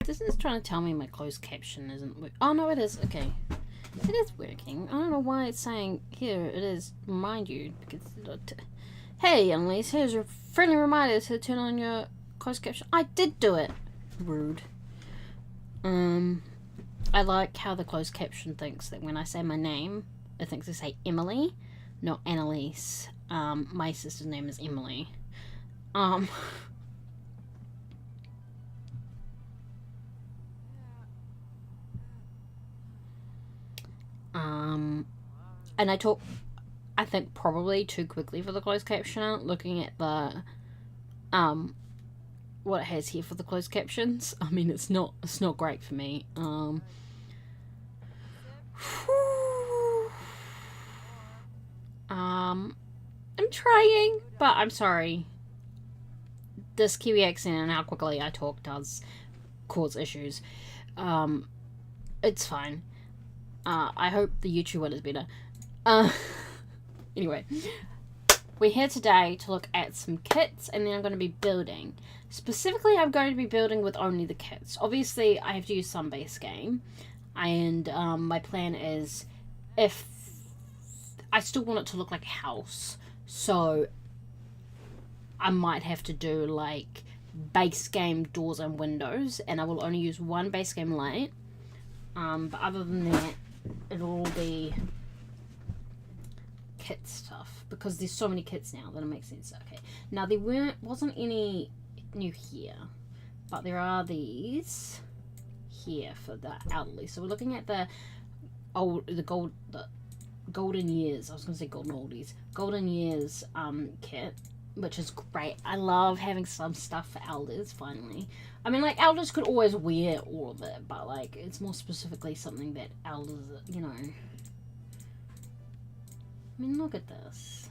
This is trying to tell me my closed caption isn't working. Oh no, it is. Okay. It is working. I don't know why it's saying here it is. Remind you. Because hey, young ladies, here's your friendly reminder to turn on your closed caption. I did do it. Rude. I like how the closed caption thinks that when I say my name, it thinks I say Emily, not Annalise. My sister's name is Emily. And I talk, I think, probably too quickly for the closed captioner, looking at the, what it has here for the closed captions. I mean, it's not great for me. I'm trying, but I'm sorry. This Kiwi accent and how quickly I talk does cause issues. It's fine. I hope the YouTube one is better. Anyway, we're here today to look at some kits, and then I'm going to be building. Specifically, I'm going to be building with only the kits. Obviously, I have to use some base game, and my plan is, if I still want it to look like a house, so I might have to do like base game doors and windows, and I will only use one base game light. But other than that, it'll all be kit stuff, because there's so many kits now that it makes sense. Okay, now there wasn't any new here, but there are these here for the elderly. So we're looking at the golden years. I was gonna say golden oldies, golden years kit, which is great. I love having some stuff for elders finally. I mean, like, elders could always wear all of it, but like it's more specifically something that elders, you know. I mean, look at this.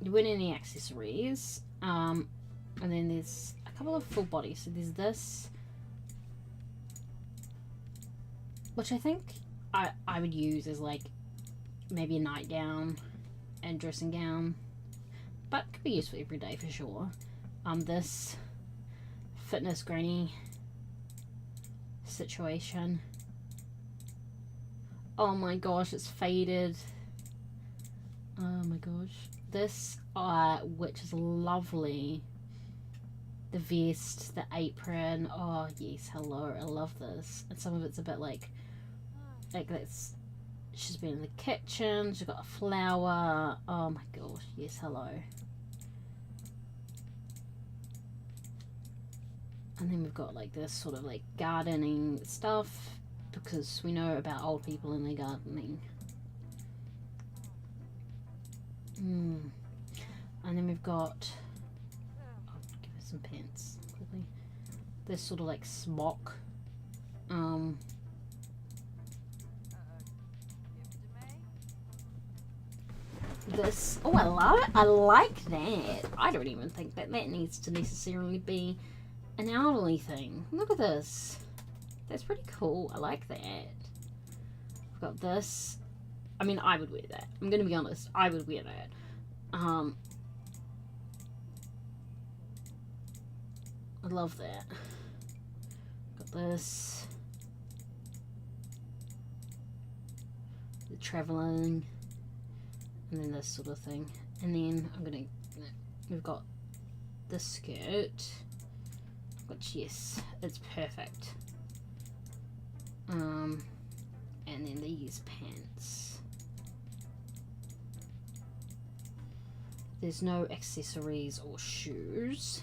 You win any accessories. And then there's a couple of full bodies. So there's this, which I think I would use as like maybe a nightgown and dressing gown, but could be used for every day for sure. This fitness granny situation. Oh my gosh, it's faded. Oh my gosh. This, which is lovely. The vest, the apron. Oh yes, hello. I love this. And some of it's a bit like that's. She's been in the kitchen. She's got a flower. Oh my gosh. Yes, hello. And then we've got like this sort of like gardening stuff, because we know about old people and their gardening. And then we've got, I'll give her some pants quickly. This sort of like smock. This, oh, I love it. I like that. I don't even think that needs to necessarily be an elderly thing. Look at this. That's pretty cool. I like that. I've got this. I mean, I would wear that. I'm gonna be honest. I would wear that. I love that. Got this. The traveling. And then this sort of thing. And then we've got this skirt, which, yes, it's perfect. And then these pants. There's no accessories or shoes.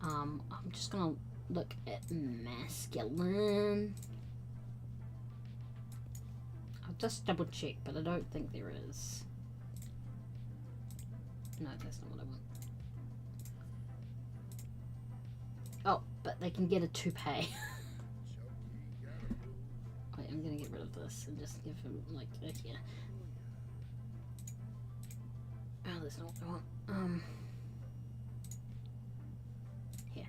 I'm just gonna look at masculine. I'll just double check, but I don't think there is. No, that's not what I want. Oh, but they can get a toupee. Wait, I'm gonna get rid of this and just give him like here. Oh, that's not what I want. Here.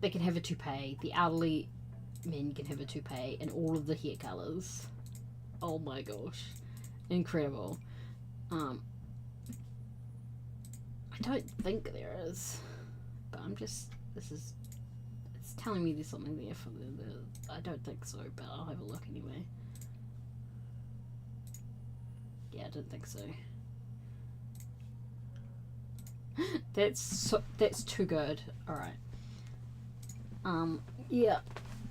They can have a toupee. The elderly men can have a toupee in all of the hair colours. Oh my gosh. Incredible. I don't think there is. But I'm just... it's telling me there's something there for the I don't think so, but I'll have a look anyway. Yeah, I don't think so. That's too good. Alright. Yeah.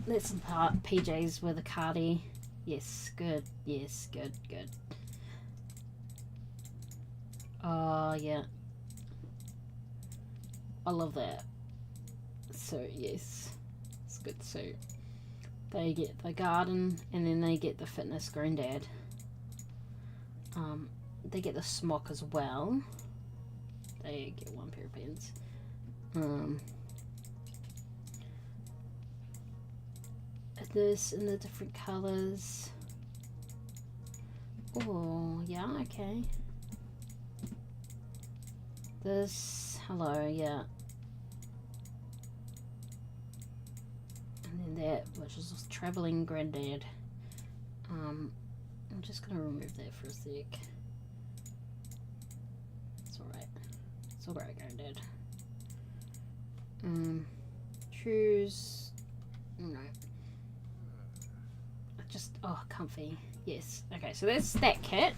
That's the part. PJs with a cardi. Yes, good. Yes, good. Oh, yeah. I love that. So, yes. It's a good suit. They get the garden, and then they get the fitness granddad. They get the smock as well. They get one pair of pants. This in the different colours. Oh, yeah, okay. This, hello, yeah. And then that, which is travelling granddad. I'm just gonna remove that for a sec. It's alright. It's alright, granddad. Shoes. No. Just, oh, comfy. Yes. Okay, so that's that kit.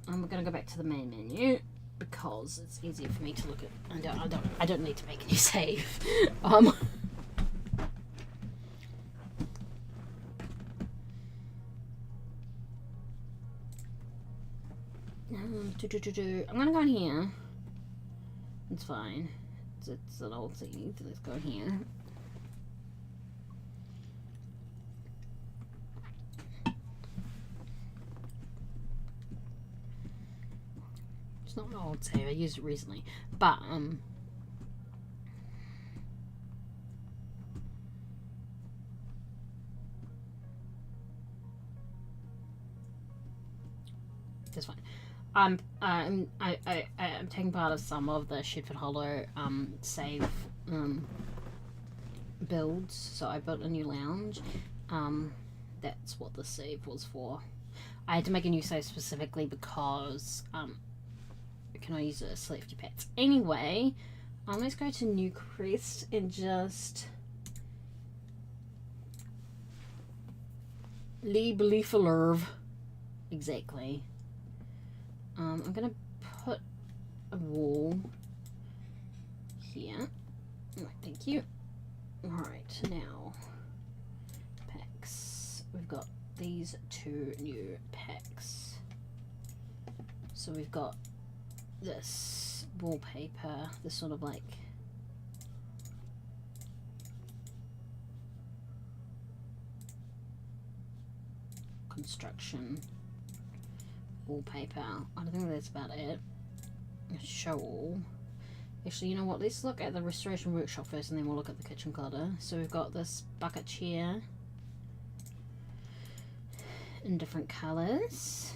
We're gonna go back to the main menu because it's easier for me to look at. I don't need to make a new save. I'm gonna go in here. It's fine. It's an old scene. So let's go in here. It's not an old save. I used it recently, but that's fine. I'm taking part of some of the Shedford Hollow save builds. So I built a new lounge. That's what the save was for. I had to make a new save specifically because can I use a select your pets? Anyway, let's go to Newcrest and just Leaf-a-Lerv. Exactly. I'm gonna put a wall here. Right, thank you. Alright, now packs. We've got these two new packs. So we've got this wallpaper, this sort of like construction wallpaper. I don't think that's about it. Show all. Actually, you know what? Let's look at the restoration workshop first and then we'll look at the kitchen clutter. So we've got this bucket chair in different colours.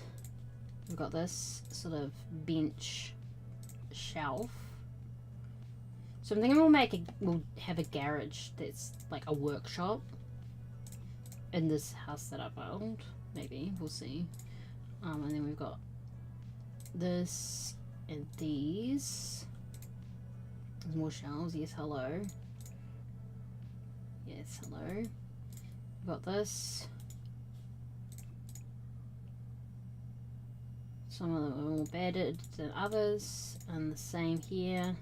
We've got this sort of bench shelf. So I'm thinking we'll have a garage that's like a workshop in this house that I built. Maybe, we'll see. And then we've got this and these. There's more shelves. Yes, hello. Yes, hello. We've got this. Some of them are more bedded than others, and the same here.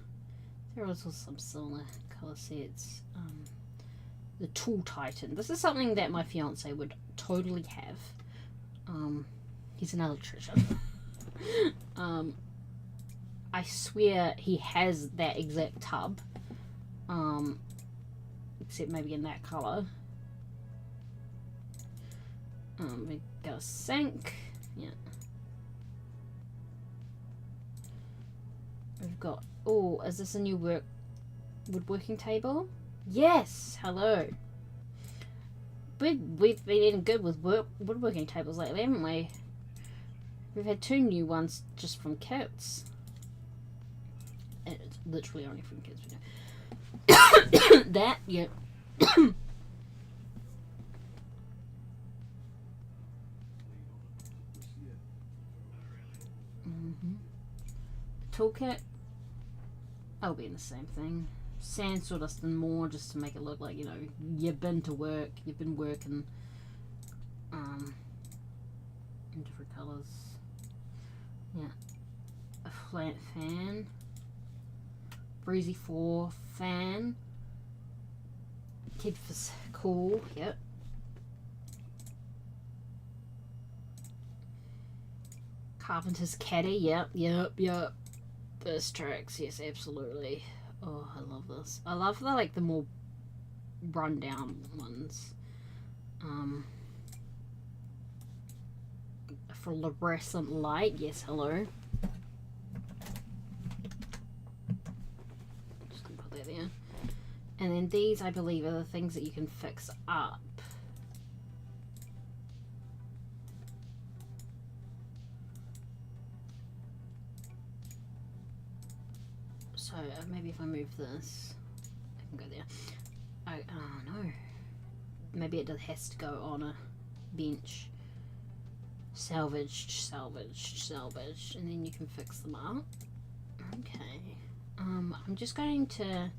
There are also some similar colour sets. The Tool Titan. This is something that my fiance would totally have. He's an electrician. I swear he has that exact tub. Except maybe in that colour. We got a sink. Yeah. We've got, oh, is this a new woodworking table? Yes, hello. We've been eating good with woodworking tables lately, haven't we? We've had 2 new ones just from kits. And it's literally only from kits. That, yeah. Toolkit, I'll be in the same thing. Sand, sawdust, and more, just to make it look like, you know, you've been to work, you've been working in different colours. Yeah. A flat fan. Breezy 4 fan. Kid for cool, yep. Carpenter's caddy, yep. Burst tracks, yes, absolutely. Oh, I love this. I love the, like, the more rundown ones. Fluorescent light, yes, hello. Just gonna put that there. And then these, I believe, are the things that you can fix up. So maybe if I move this, I can go there. Oh no. Maybe it has to go on a bench. Salvaged, and then you can fix them up. Okay. I'm just going to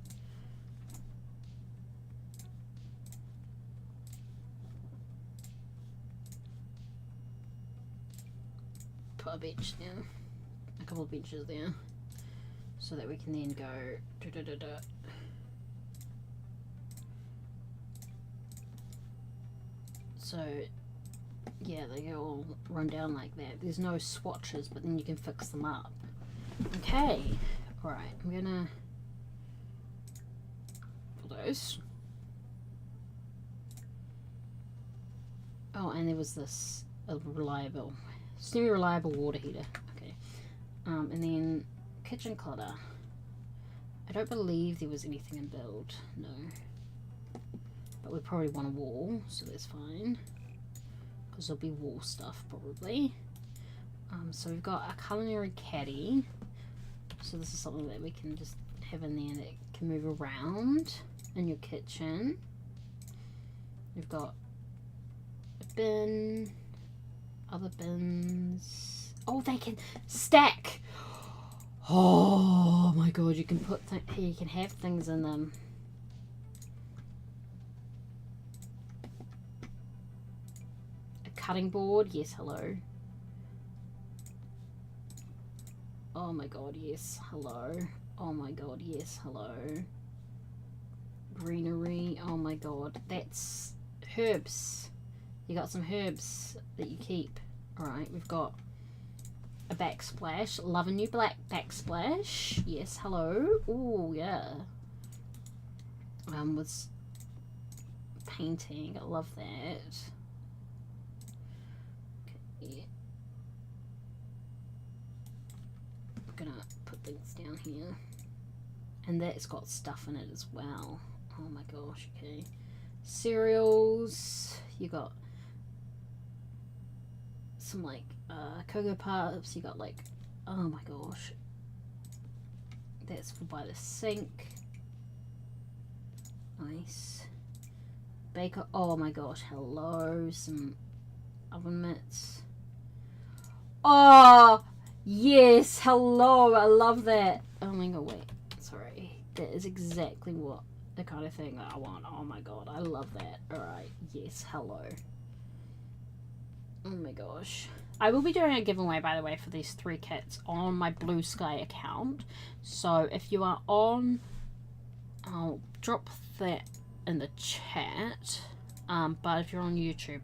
put a bench there, a couple of benches there, so that we can then go So yeah, they go all run down like that. There's no swatches, but then you can fix them up. Okay, alright, I'm gonna pull those. Oh, and there was this semi-reliable water heater. Okay, and then kitchen clutter. I don't believe there was anything in build, no. But we probably want a wall, so that's fine. Because there'll be wall stuff, probably. So we've got a culinary caddy. So this is something that we can just have in there that can move around in your kitchen. We've got a bin, other bins. Oh, they can stack! Oh my god, you can put you can have things in them. A cutting board, yes, hello. Oh my god, yes, hello. Oh my god, yes, hello. Greenery, oh my god. That's herbs. You got some herbs that you keep. Alright, we've got a backsplash. Love a new black backsplash. Yes, hello. Oh, yeah. With painting. I love that. Okay. I'm gonna put things down here. And that's got stuff in it as well. Oh my gosh, okay. Cereals. You got some like Cocoa Puffs. You got like, oh my gosh, that's for by the sink. Nice. Baker, oh my gosh, hello. Some oven mitts. Oh yes, hello, I love that. Oh my god, wait, sorry, that is exactly what the kind of thing that I want. Oh my god, I love that. Alright, yes, hello. Oh my gosh. I will be doing a giveaway, by the way, for these 3 kits on my Blue Sky account. So if you are on, I'll drop that in the chat. But if you're on YouTube,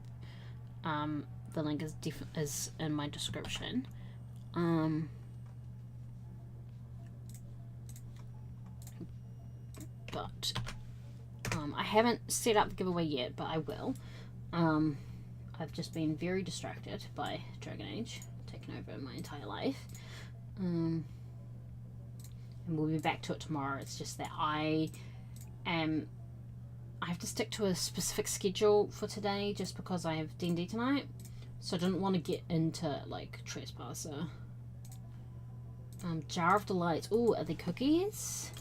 the link is in my description. But I haven't set up the giveaway yet, but I will. I've just been very distracted by Dragon Age, taking over my entire life. And we'll be back to it tomorrow. It's just that I have to stick to a specific schedule for today just because I have D&D tonight. So I didn't want to get into, like, Trespasser. Jar of Delights. Ooh, are they cookies?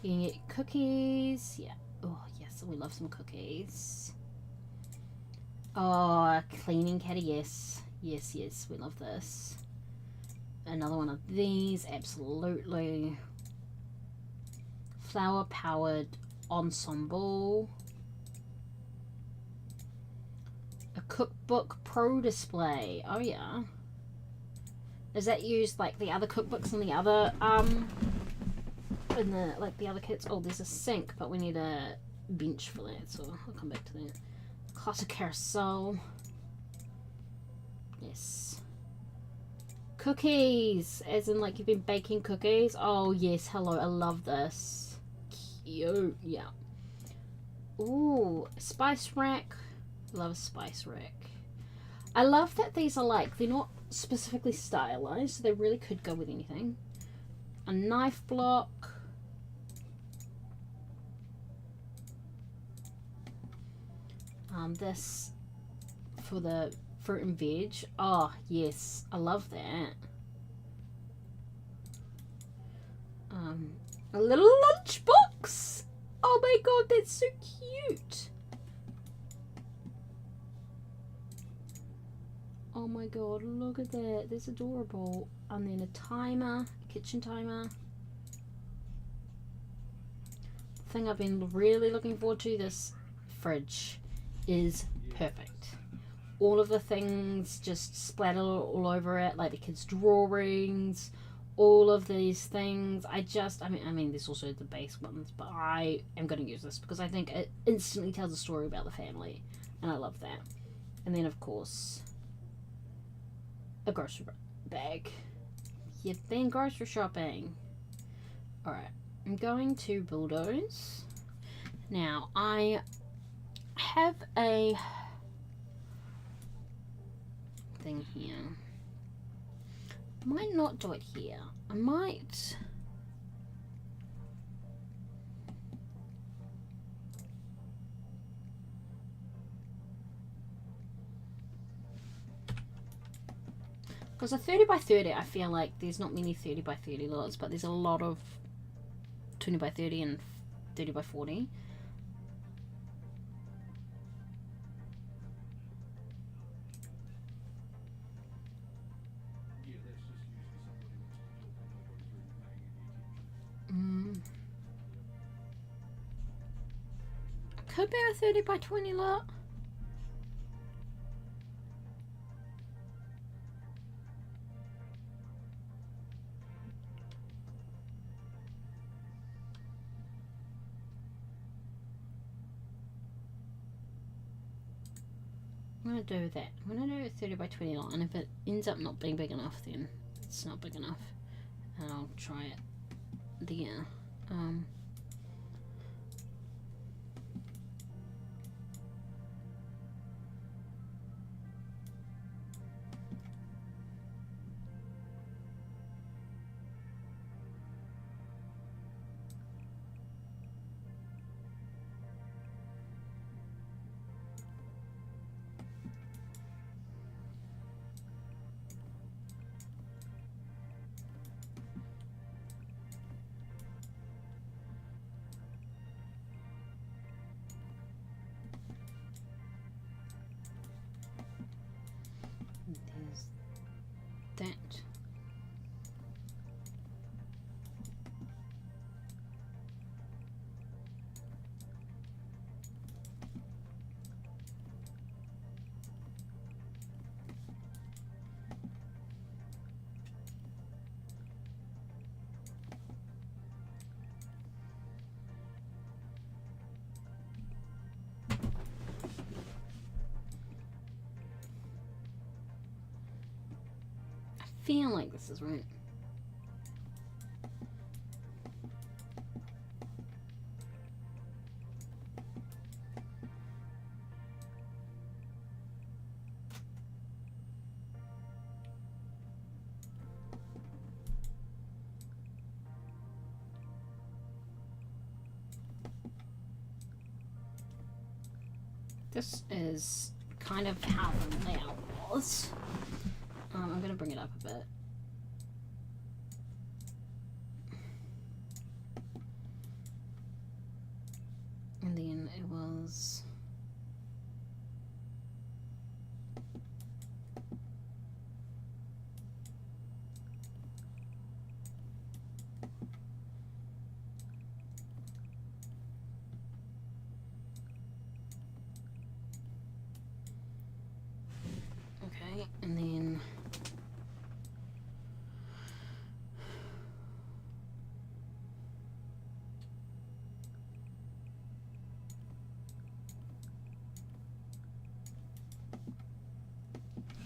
You can get cookies. Yeah. Oh, yes, we love some cookies. Oh, cleaning caddy, yes. Yes, yes, we love this. another one of these, absolutely. Flower powered ensemble. A cookbook pro display. Oh yeah. Is that used like the other cookbooks and the other in the like the other kits? Oh, there's a sink, but we need a bench for that, so I'll come back to that. Classic carousel. Yes. Cookies, as in like you've been baking cookies. Oh yes, hello, I love this. Cute, yeah. Ooh, spice rack. Love a spice rack. I love that these are like, they're not specifically stylized, so they really could go with anything. A knife block. This for the fruit and veg. Oh yes, I love that. A little lunchbox. Oh my god, that's so cute. Oh my god, look at that. That's adorable. And then a timer, a kitchen timer. The thing I've been really looking forward to, this fridge is perfect. All of the things just splatter all over it, like the kids' drawings, all of these things. I mean, there's also the base ones, but I am going to use this because I think it instantly tells a story about the family, and I love that. And then, of course, a grocery bag. You've been grocery shopping. Alright, I'm going to bulldoze. Now, I have a thing here. I might not do it here. I might... Because a 30 by 30, I feel like there's not many 30 by 30 lots, but there's a lot of 20 by 30 and 30 by 40. Could be a 30 by 20 lot. I'm going to do that. I'm going to do a 30 by 20 lot, and if it ends up not being big enough, then it's not big enough. And I'll try it there. There's that. I feel like this is right. This is kind of how the layout was. I'm going to bring it up a bit. And then it was... Okay, and then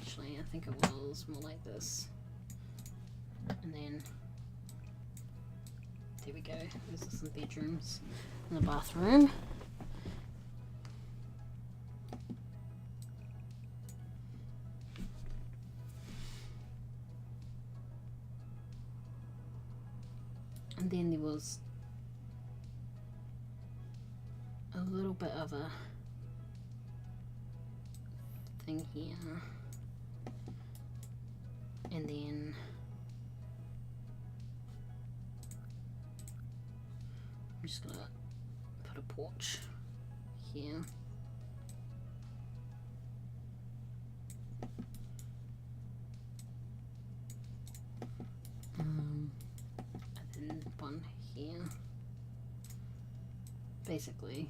actually I think it was more like this. And then there we go. These are some bedrooms and the bathroom. And then there was a little bit of a thing here. And then I'm just gonna put a porch here. And then one here. Basically.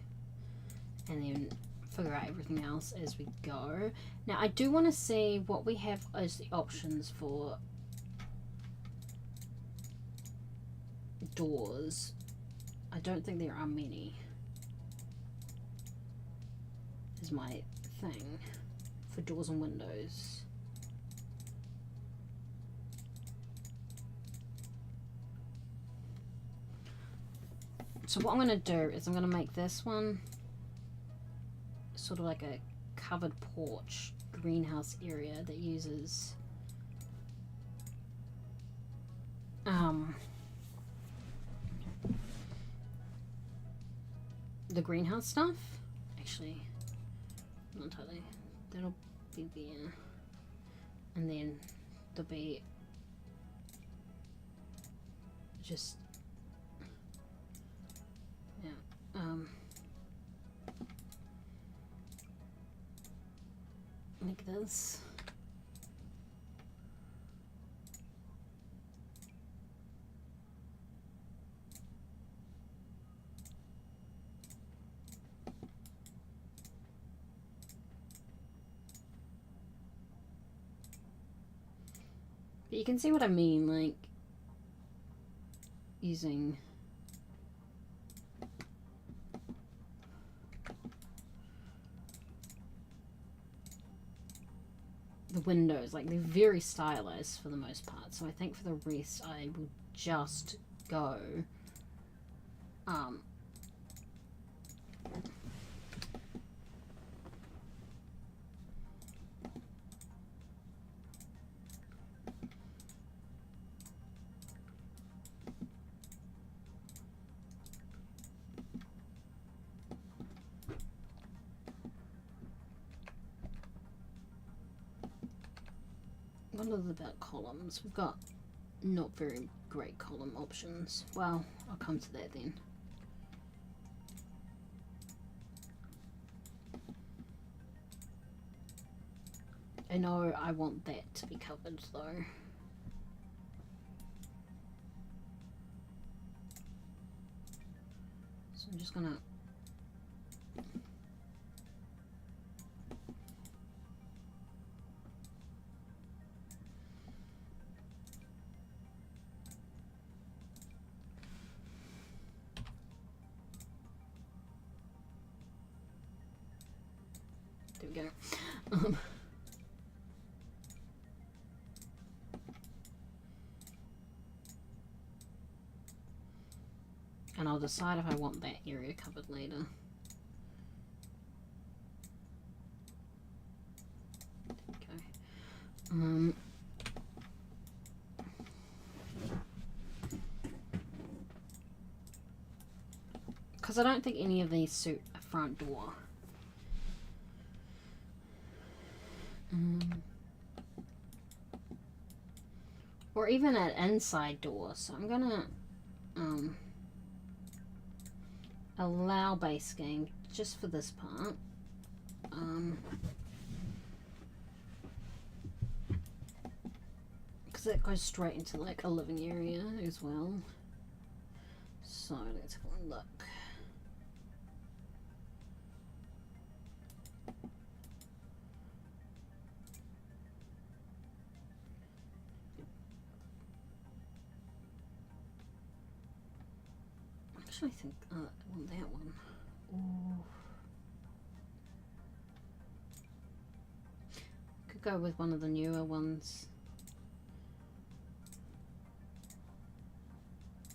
And then figure out everything else as we go. Now I do want to see what we have as the options for doors. I don't think there are many, is my thing, for doors and windows. So what I'm going to do is I'm going to make this one sort of like a covered porch greenhouse area that uses the greenhouse stuff. Actually, not totally. That'll be there, and then there'll be just like this. But you can see what I mean, like using the windows, like they're very stylized for the most part. So I think for the rest I will just go what are the about columns? We've got not very great column options. Well, I'll come to that then. I know I want that to be covered though. So I'm just gonna there we go. And I'll decide if I want that area covered later. Okay. Because I don't think any of these suit a front door. Or even an inside door. So I'm gonna allow basking just for this part. Because it goes straight into like a living area as well. So let's have a look. actually think I want that one. Ooh. Could go with one of the newer ones.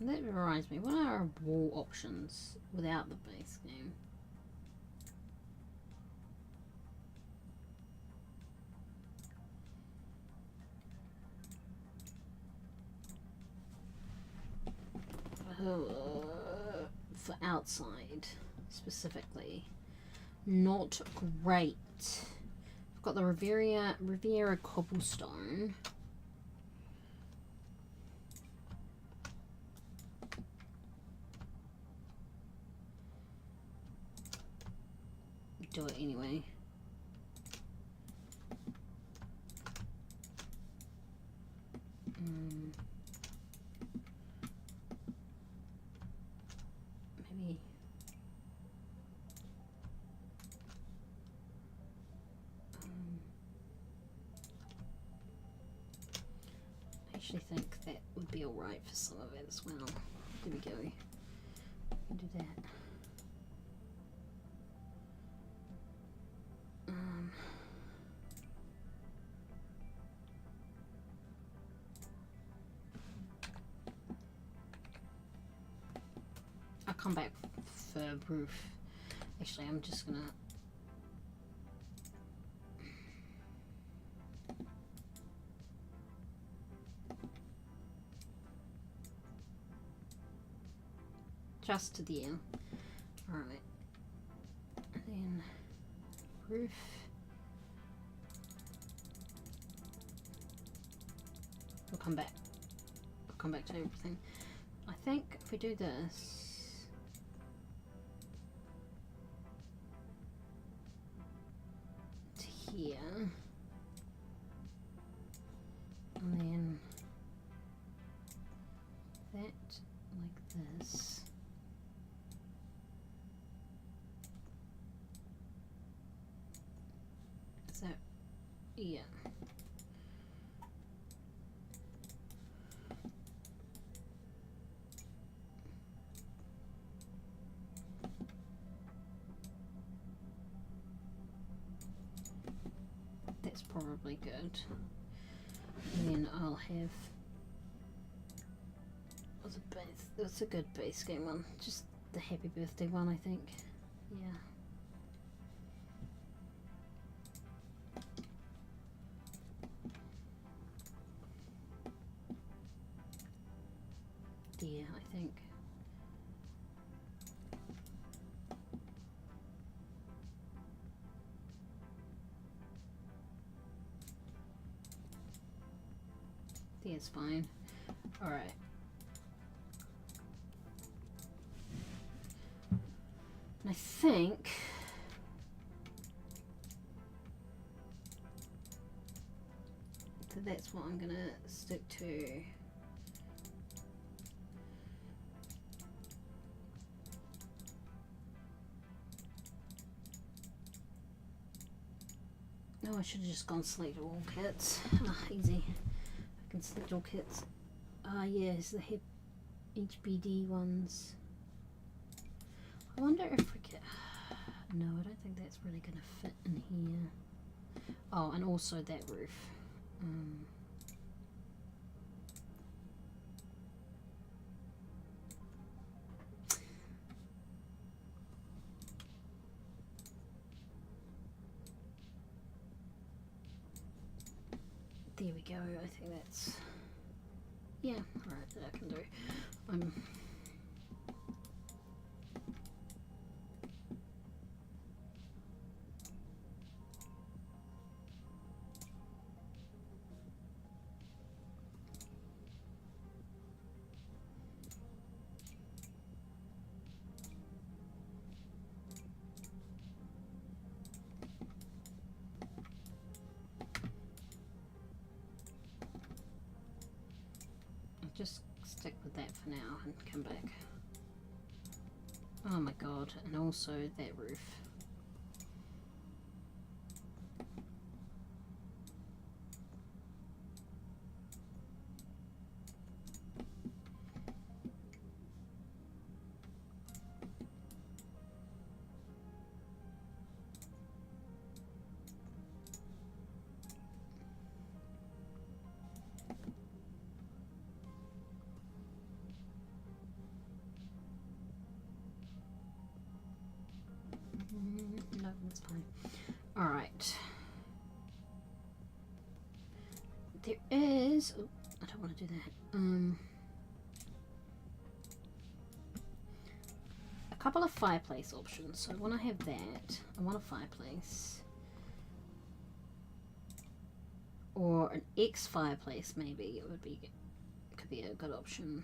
And that reminds me, what are our wall options without the base game? For outside, specifically. Not great. I've got the Riviera Cobblestone. Do it anyway. Maybe. I actually think that would be alright for some of it as well. There we go. Do that. I'll come back for roof. Actually, I'm just gonna just to the end. Alright. And then roof. We'll come back. We'll come back to everything. I think if we do this. To here. And then that like this. Is that, yeah. That's probably good. And then I'll have, what's a base? That's a good base game one. Just the happy birthday one, I think. Yeah. Yeah, I think. I think it's fine. Alright. And I think that that's what I'm gonna stick to. No, I should have just gone select all kits. Ah, easy. I can select all kits. Ah, yes, the HBD ones. I wonder if we can. No, I don't think that's really going to fit in here. Oh, and also that roof. There we go. I think that's, yeah, alright, that I can do. Just stick with that for now and come back. Oh my god, and also that roof. There is... Oh, I don't want to do that. A couple of fireplace options. So when I have that, I want a fireplace. Or an X fireplace, maybe. Could be a good option.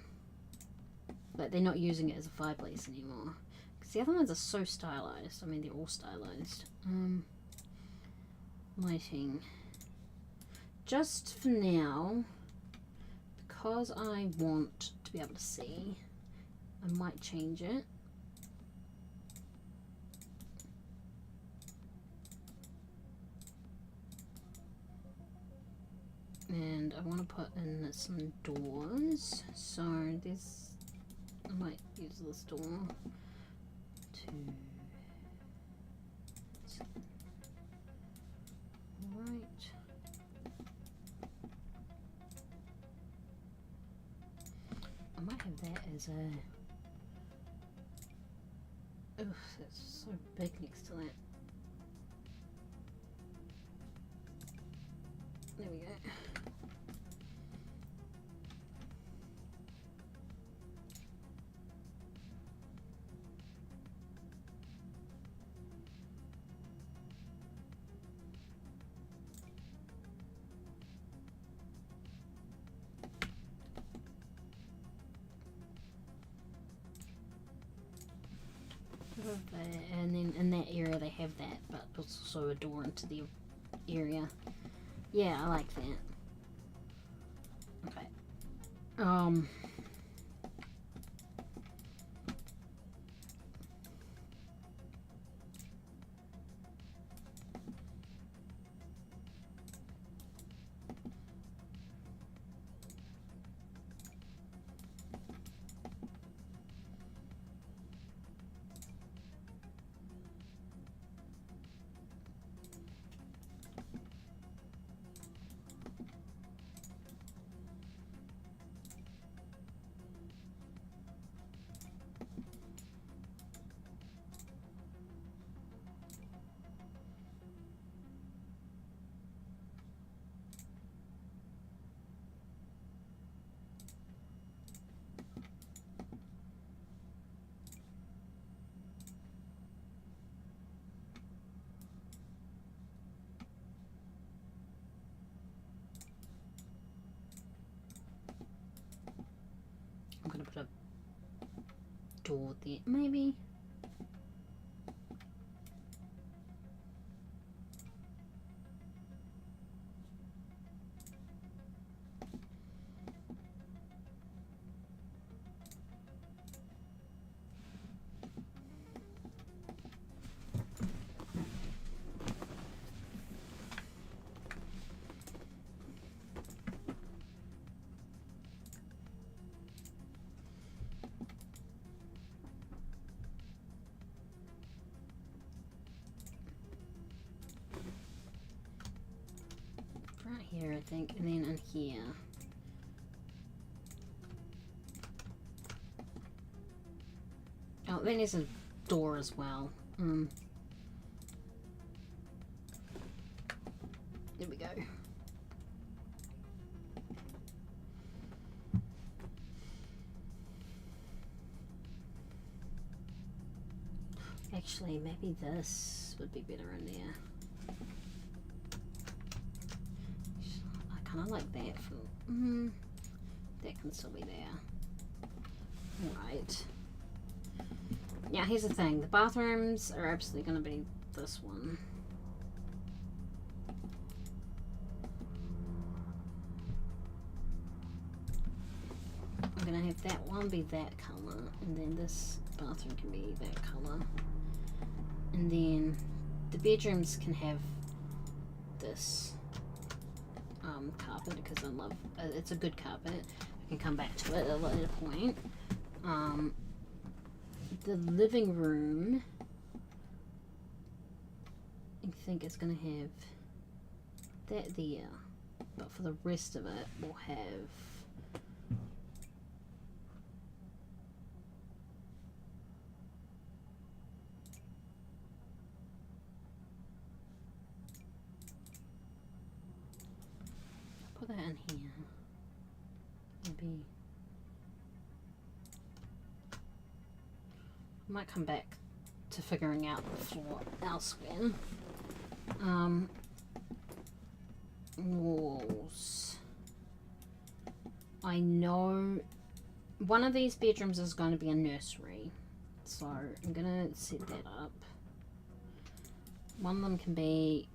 But they're not using it as a fireplace anymore. Because the other ones are so stylized. I mean, they're all stylized. Lighting. Just for now, because I want to be able to see, I might change it. And I want to put in some doors. So this, I might use this door to... Right. I might have that as a... Ugh, that's so big next to that. There we go. And then in that area they have that, but also a door into the area. Yeah, I like that. Okay. I'm gonna put a door there, maybe. Right here, I think, and then in here. Oh, then there's a door as well. There we go. Actually, maybe this would be better in there. I kind of like that. That can still be there. Right. Now, here's the thing. The bathrooms are absolutely going to be this one. I'm going to have that one be that color, and then this bathroom can be that color. And then the bedrooms can have this carpet, because I love it's a good carpet. I can come back to it at a later point. The living room, I think it's going to have that there, but for the rest of it we'll have put that in here. Maybe I might come back to figuring out the floor elsewhere. Walls. I know one of these bedrooms is going to be a nursery, so I'm gonna set that up. One of them can be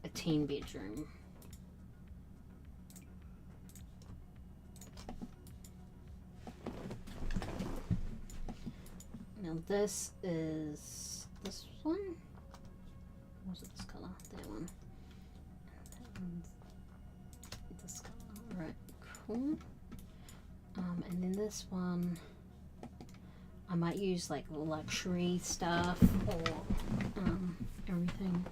a teen bedroom. Now this is this one. Was it this color? That one. That one's this color. Right, cool. And then this one, I might use like luxury stuff or everything.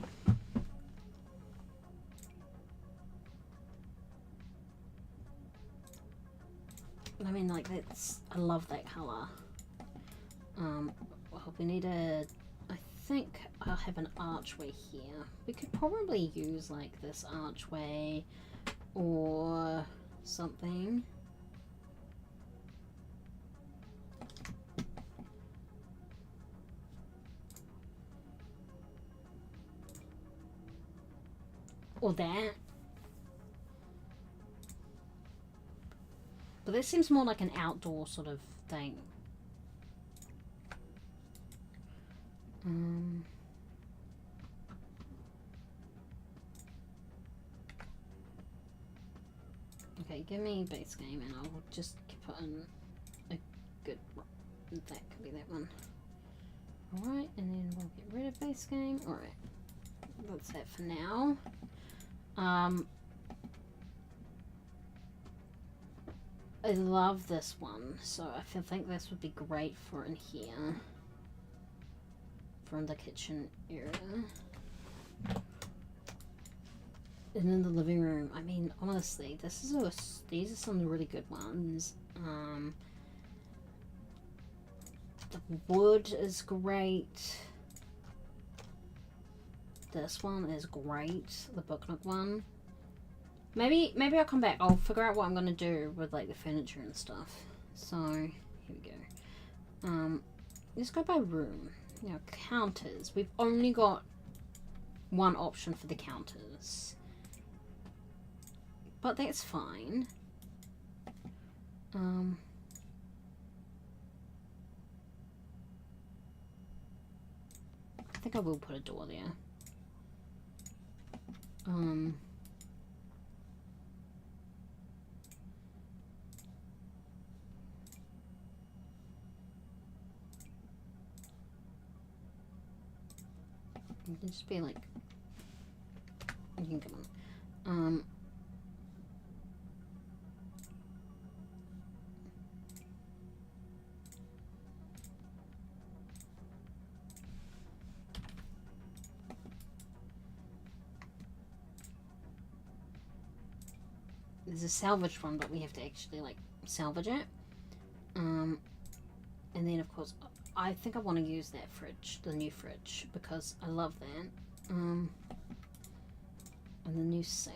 I mean, like that's, I love that color. Well, we need a, I think I'll have an archway here. We could probably use like this archway or something. Or that. But this seems more like an outdoor sort of thing. Okay, give me base game and I'll just put in a good one. That could be that one. Alright, and then we'll get rid of base game. Alright, that's that for now. I love this one, so I think this would be great for in here. From the kitchen area. And in the living room, I mean, honestly, these are some really good ones. The wood is great. This one is great. The Book Nook one. Maybe I'll come back. I'll figure out what I'm gonna do with like the furniture and stuff. So here we go. Let's go by room. Now counters. We've only got one option for the counters, but that's fine. I think I will put a door there. You can just be like, you can come on. There's a salvaged one, but we have to actually like salvage it. And then of course, I think I want to use that fridge, the new fridge, because I love that. And the new sink.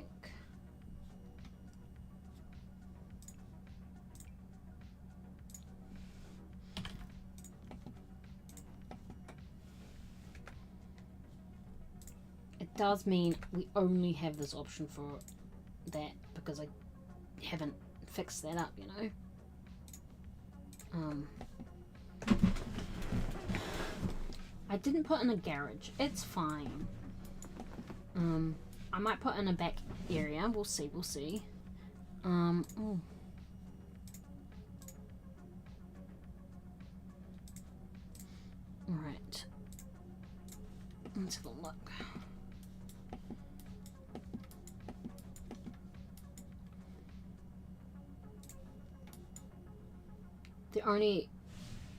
It does mean we only have this option for that because I haven't fixed that up, you know. I didn't put in a garage. It's fine. I might put in a back area. We'll see. We'll see. Oh. All right. Let's have a look.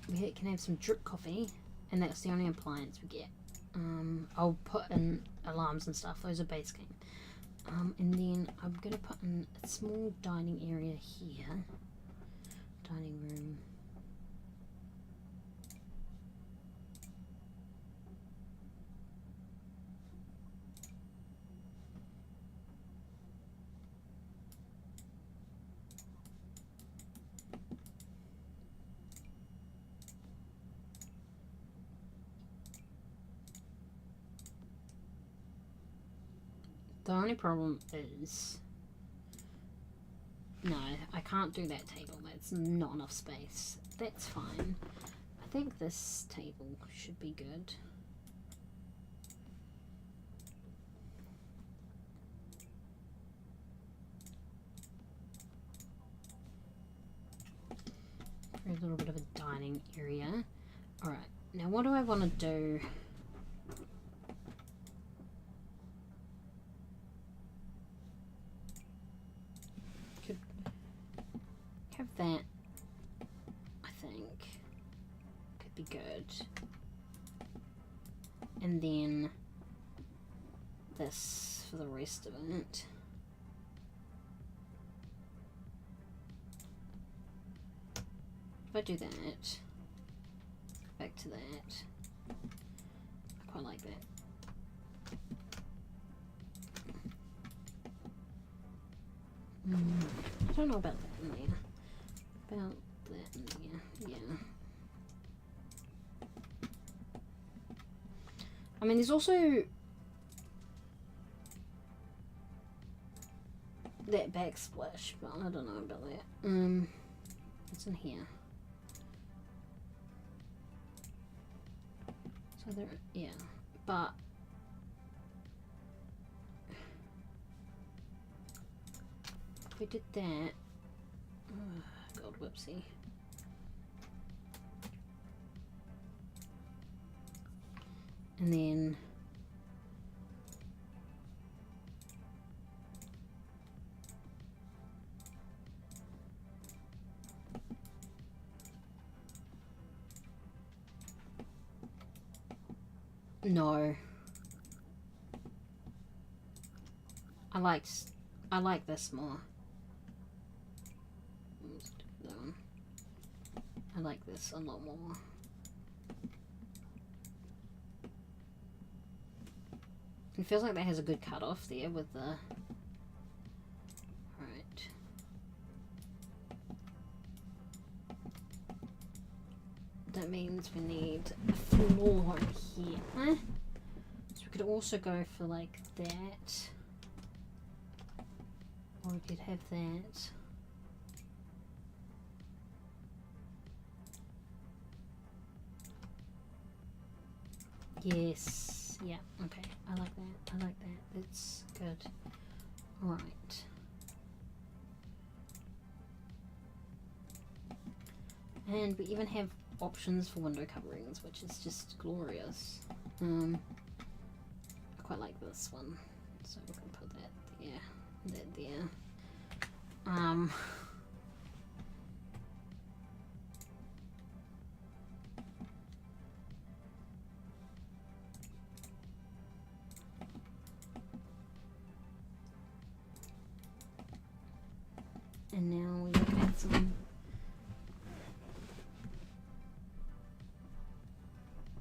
We can have some drip coffee, and that's the only appliance we get. I'll put in alarms and stuff. Those are base game. And then I'm gonna put in a small dining area here. Dining room. The only problem is... No, I can't do that table. That's not enough space. That's fine. I think this table should be good. For a little bit of a dining area. Alright, now what do I want to do? Could have that, I think. Could be good. And then this for the rest of it. If I do that, back to that, I quite like that. I don't know about that in there. About that in there, yeah. I mean, there's also that backsplash, but I don't know about that. It's in here. So there, yeah, but if we did that, God, whoopsie. And then no, I like this more. I like this a lot more. It feels like that has a good cutoff there with the... Right. That means we need a floor here. So we could also go for like that. Or we could have that. Yes. Yeah. Okay. I like that. I like that. That's good. All right. And we even have options for window coverings, which is just glorious. I quite like this one. So we can put that there. That there. And now we look at some.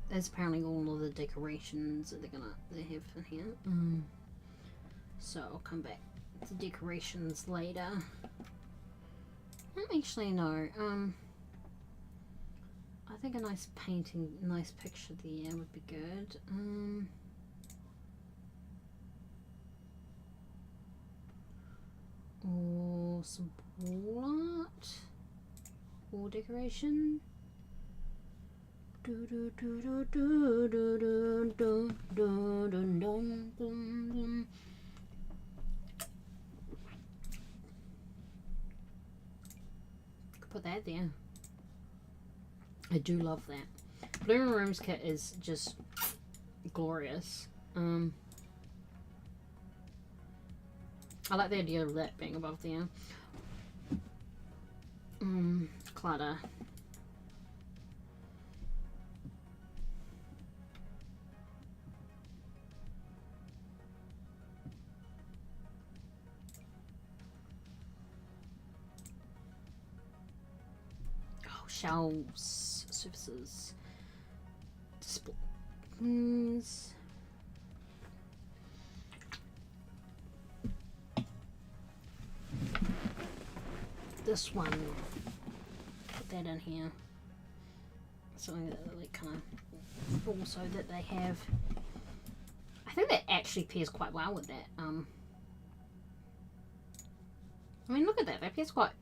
That's apparently all of the decorations that they have in here. So I'll come back to decorations later. Actually no. I think a nice painting, nice picture there would be good. Or some wall art or decoration. Could put that there. I do love that. Bloom Rooms kit is just glorious. I like the idea of that being above there. Clutter. Oh, shelves, surfaces, displays. This one, put that in here. Something that like kind of also that they have. I think that actually pairs quite well with that I mean, look at that. That pairs quite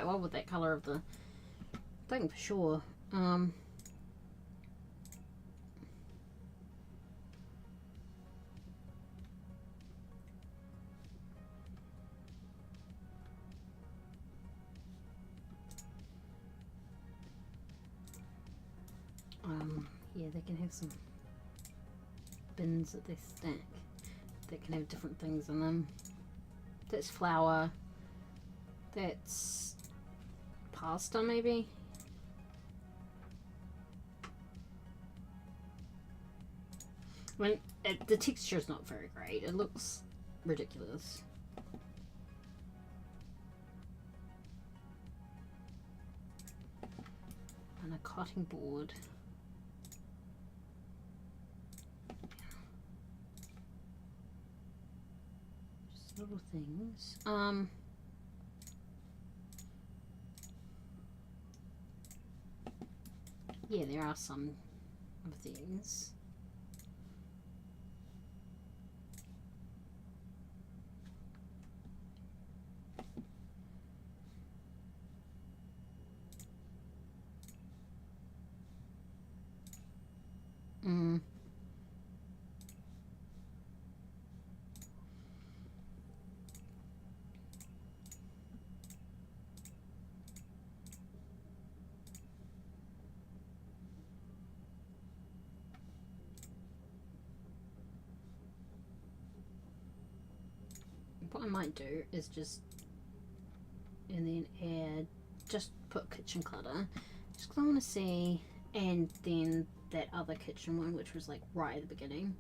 well with that colour of the thing for sure. Yeah, they can have some bins that they stack that can have different things in them. That's flour. That's pasta, maybe. I mean, the texture is not very great. It looks ridiculous. And a cutting board. Just little things. Yeah, there are some of these. What I might do is just, and then add, just put kitchen clutter, just because I want to see, and then that other kitchen one, which was like right at the beginning.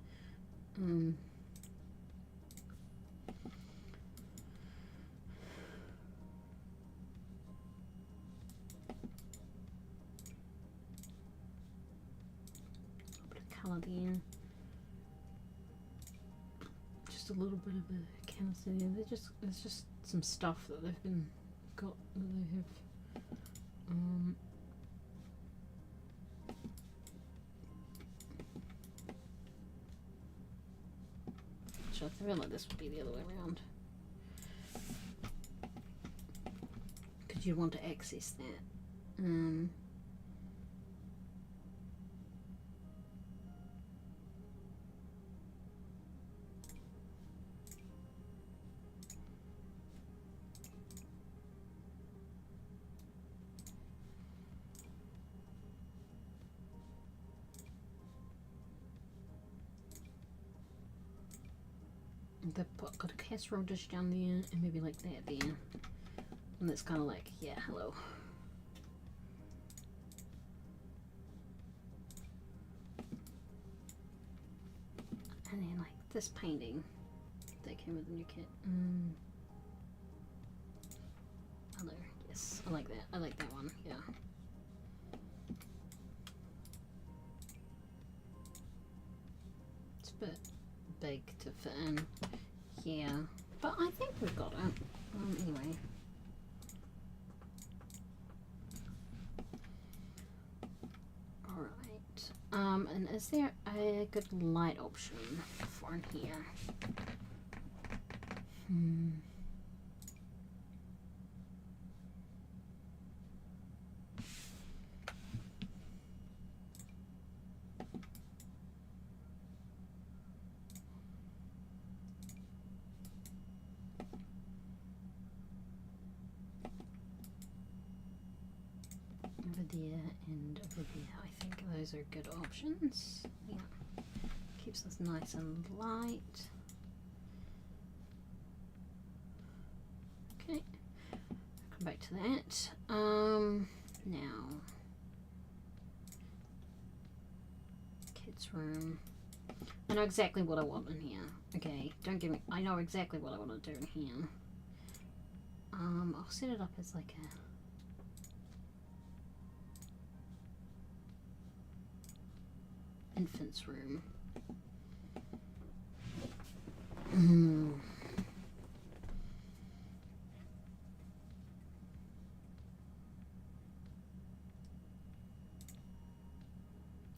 Put a colour there. Just a little bit of a canister there. It's just some stuff that they've got that they have. I feel like this would be the other way around, because you'd want to access that. They've got a casserole dish down there, and maybe like that there. And that's kind of like, yeah, hello. And then like this painting that came with the new kit. Hello, yes, I like that. I like that one, yeah. It's a bit big to fit in here, but I think we've got it. Anyway. Alright. And is there a good light option for in here? Over there and over there. I think those are good options. Yeah. Keeps us nice and light. Okay. Come back to that. Now. Kids' room. I know exactly what I want in here. Okay, don't give me. I know exactly what I want to do in here. I'll set it up as like a. Infant's room.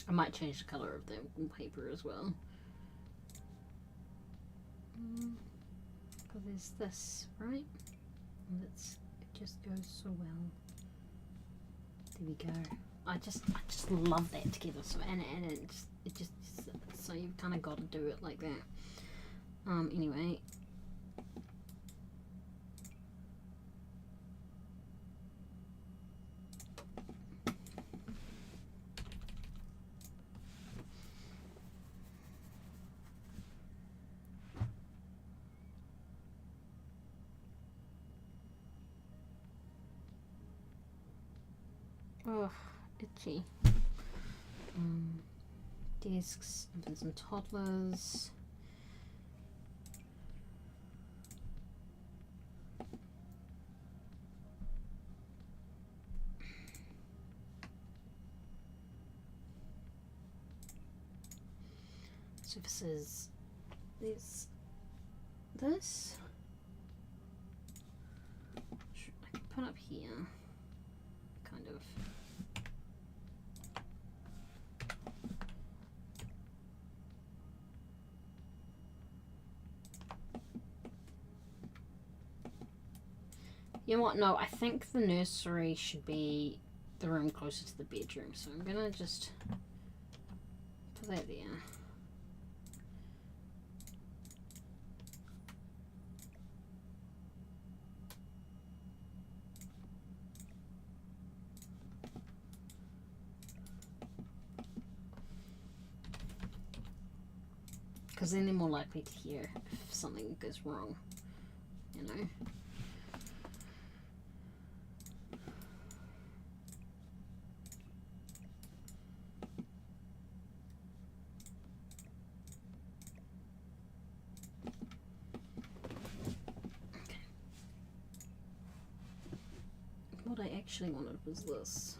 I might change the color of the wallpaper as well. Because there's this, right? It just goes so well. There we go. I just love that together. So and it just so you've kind of got to do it like that. Anyway. Oh, itchy. Desks, infants and toddlers. Surfaces. There's this. I can put up here. Kind of. You know what? No, I think the nursery should be the room closer to the bedroom. So I'm gonna just put that there. Because then they're more likely to hear if something goes wrong, you know. Okay. What I actually wanted was this.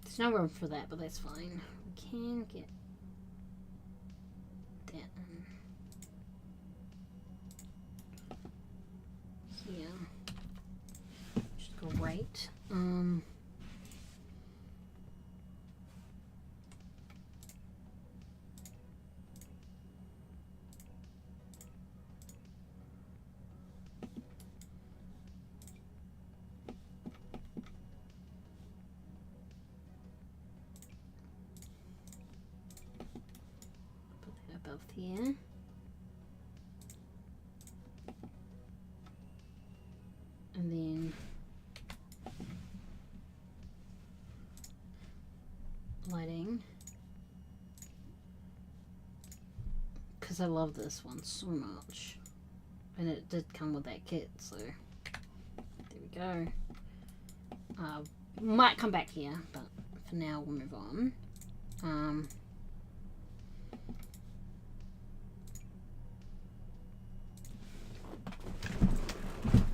There's no room for that, but that's fine. We can get that in here. Which is great. Above here. And then lighting. Because I love this one so much. And it did come with that kit, so there we go. Might come back here, but for now we'll move on.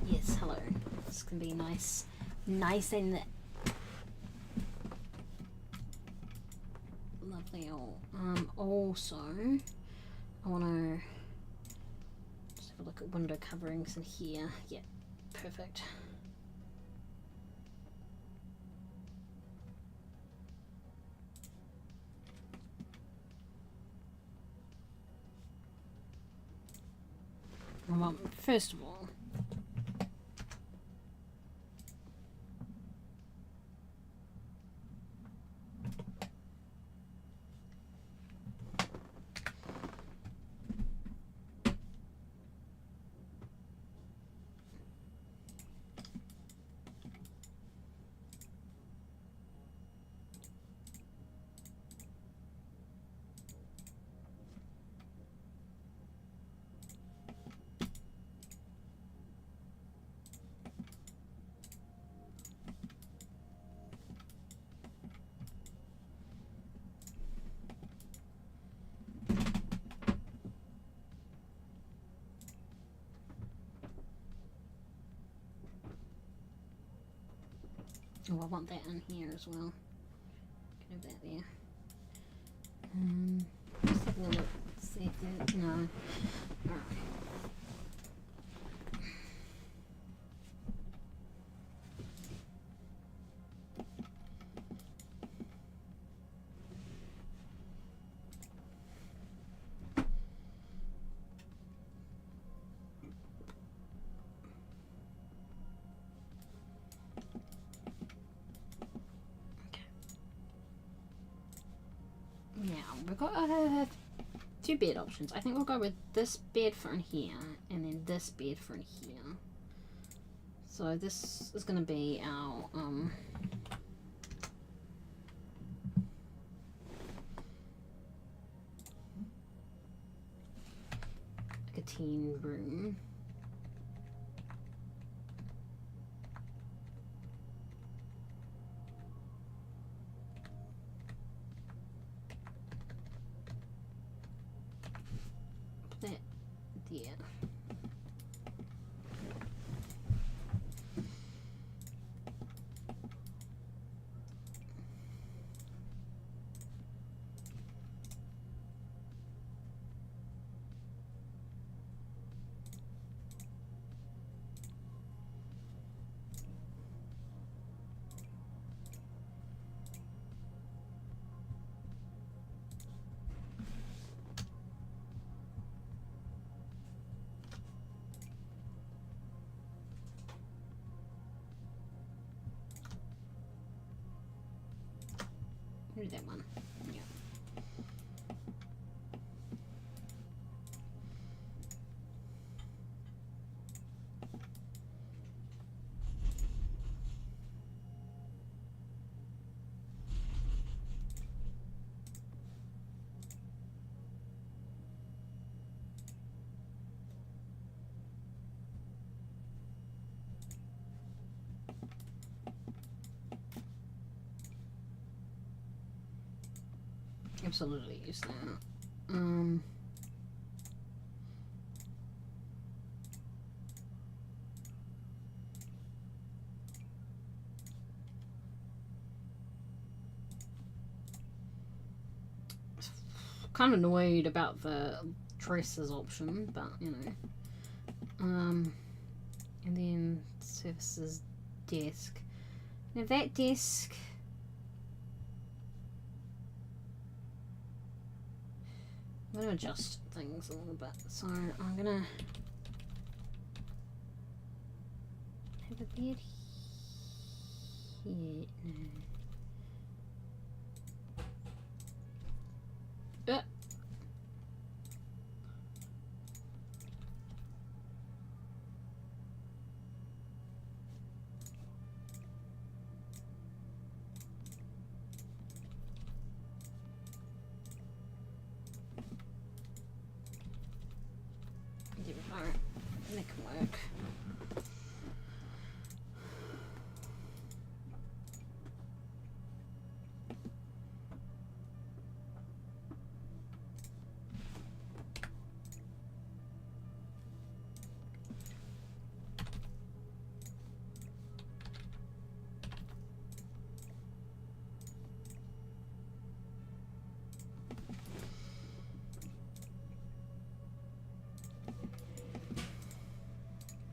Yes, hello. This can be nice and lovely. Also, I want to just have a look at window coverings in here. Yeah, perfect. Well, first of all, Oh, I want that in here as well. Can have that there. Just having a look, see if that, no. Alright. Now, we've got two bed options. I think we'll go with this bed for in here, and then this bed for in here. So this is going to be our, like a teen room. That there. Here's that one. Yeah. Absolutely use that. Kind of annoyed about the dresses option, but you know. And then services desk. Now that desk, I'm going to adjust things a little bit. So I'm going to have a bed here. No. Alright, that can work.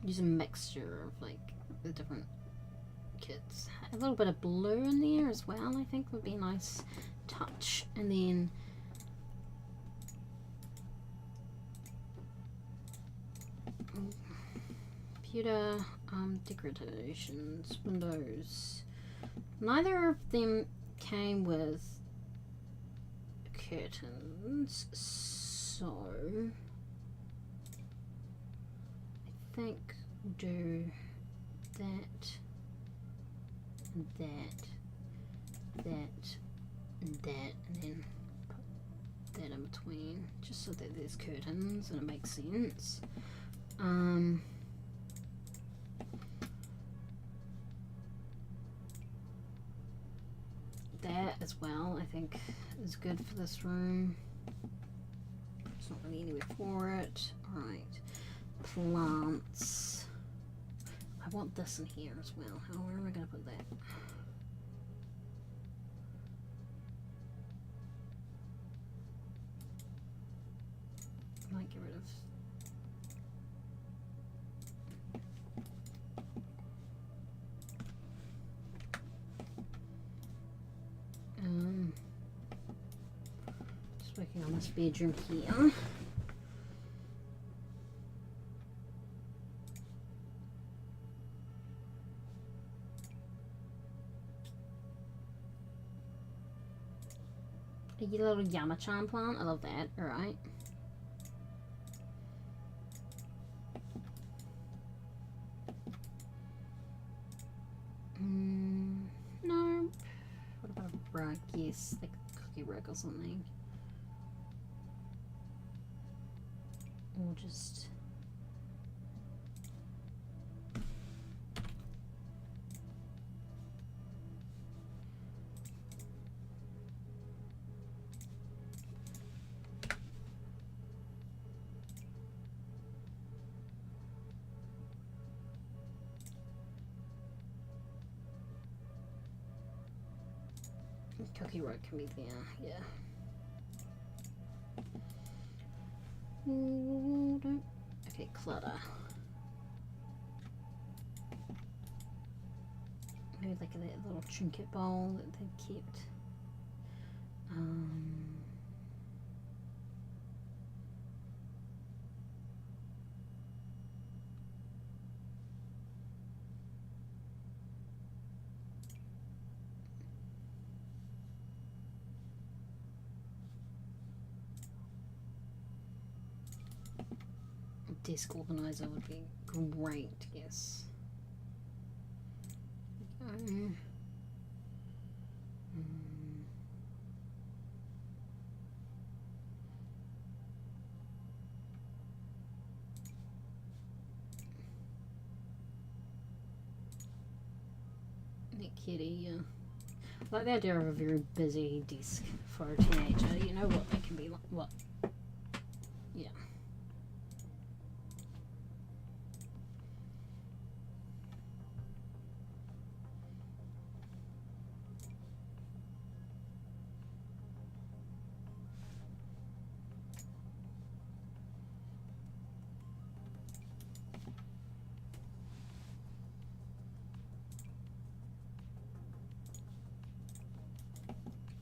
Use a mixture of like the different kits. A little bit of blue in there as well, I think would be a nice touch. And then computer decorations, windows. Neither of them came with curtains, so I think we'll do that, that, and that, and then put that in between, just so that there's curtains and it makes sense. That as well, I think, is good for this room. There's not really anywhere for it. Alright. Plants. I want this in here as well. Where am I going to put that? might get rid of. Just working on this bedroom here. A little Yamachan plant. I love that. Alright. No. What about a rug? Yes, like a cookie rug or something. Or just... Cookie rug can be there, yeah. Okay, clutter. Maybe like that little trinket bowl that they kept. Desk organizer would be great, yes. That kitty, yeah. I like the idea of a very busy desk for a teenager. You know what they can be like. What? Yeah.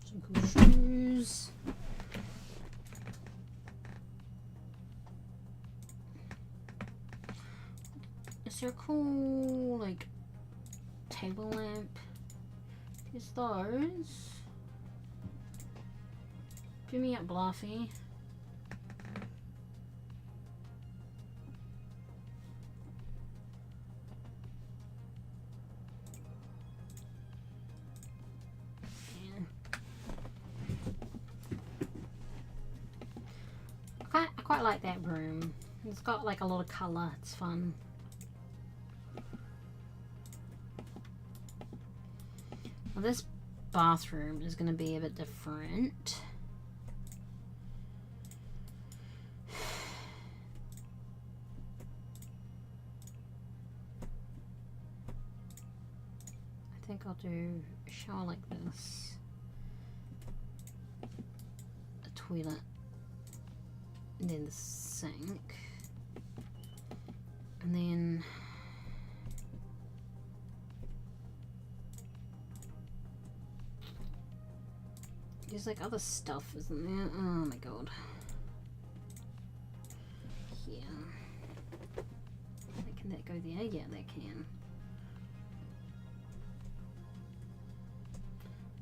Some cool shoes. Is there a cool, like, table lamp? Is those? Give me up, Bluffy. I quite like that room. It's got like a lot of colour. It's fun. Well, this bathroom is going to be a bit different. I think I'll do a shower like this. A toilet. And then the sink. And then there's like other stuff, isn't there? Oh my god. Yeah. Can that go there? Yeah, that can.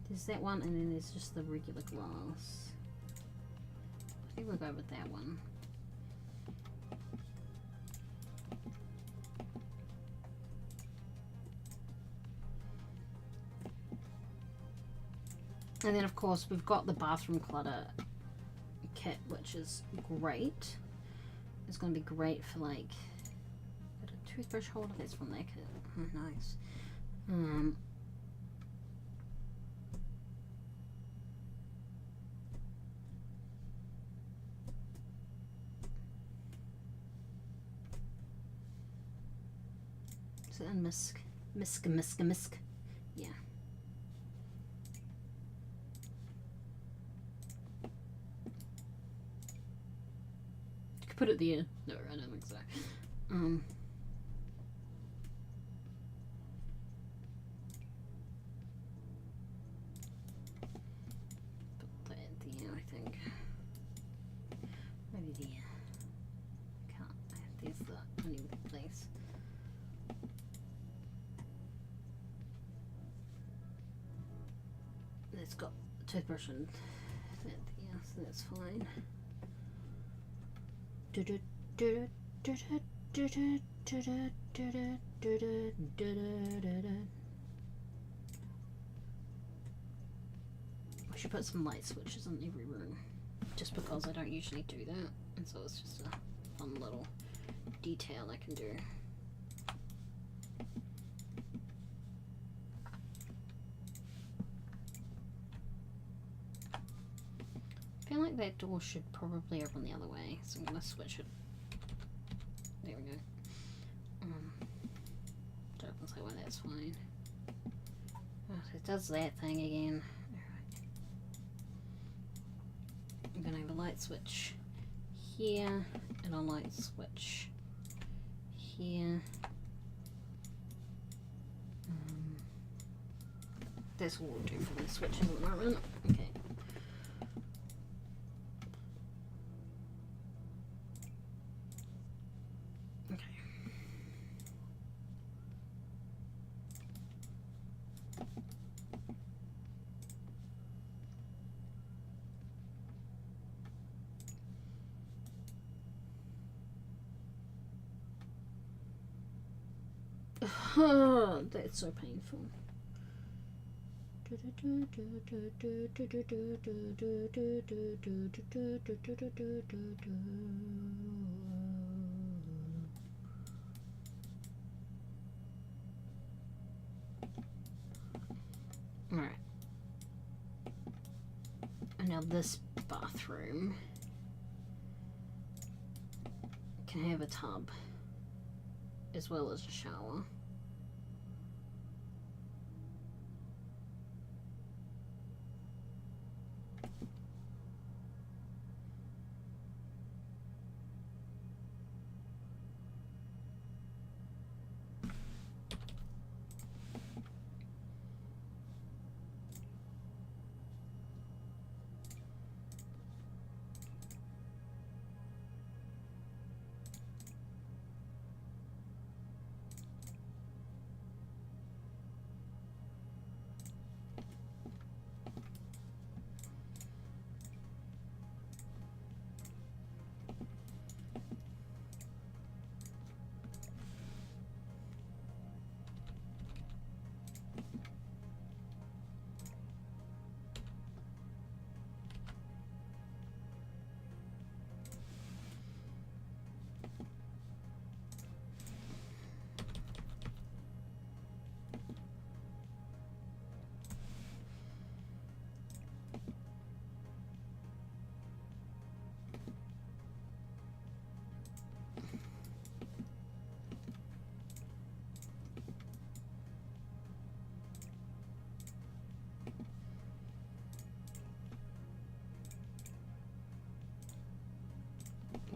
There's that one, and then there's just the regular glass. I think we'll go with that one. And then of course we've got the bathroom clutter kit, which is great. It's going to be great for like a toothbrush holder. That's from that kit. Oh, nice. Is it in Misk? Yeah. put it there. No, I don't think so. Put that there, I think. Maybe there. Can't. There's the only place. It's got a toothbrush and that there, so that's fine. I should put some light switches in every room, just because I don't usually do that, and so it's just a fun little detail I can do. I feel like that door should probably open the other way, so I'm gonna switch it. There we go. It opens that way, that's fine. Oh, it does that thing again. Alright. I'm gonna have a light switch here, and a light switch here. That's what we'll do for the switches at the moment. Okay. Oh, that's so painful. Alright. And now this bathroom can have a tub as well as a shower.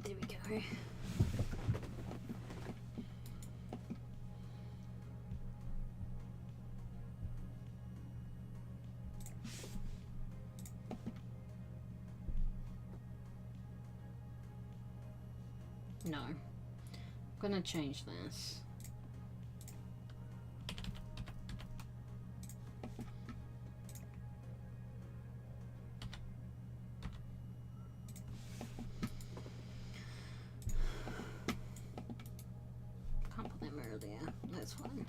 There we go. No. I'm gonna change this. Can't put that mirror there. That's fine.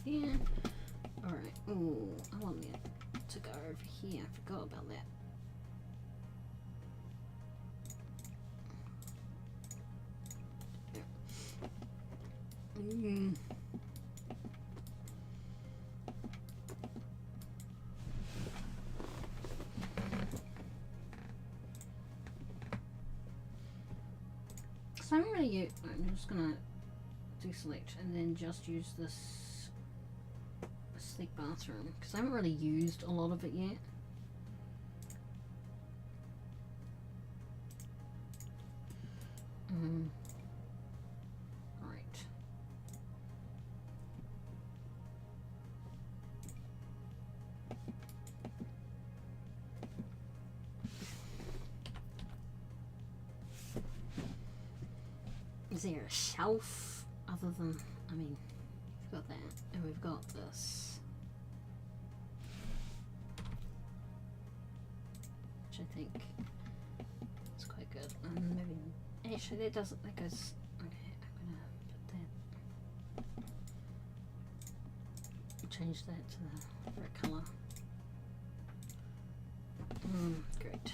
there. Alright, oh, I want that to go over here. I forgot about that. So I'm just gonna deselect and then just use this sleek bathroom because I haven't really used a lot of it yet. Right. Is there a shelf other than, I mean, we've got that and we've got this, which I think is quite good. And maybe, actually that doesn't, that goes, okay, I'm gonna put that, change that to the right colour. Great.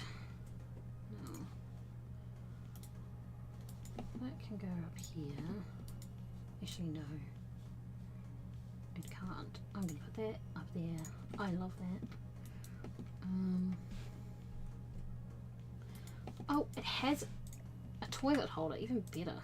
That can go up here. Actually, no. It can't. I'm going to put that up there. I love that. Oh, it has a toilet holder. Even better.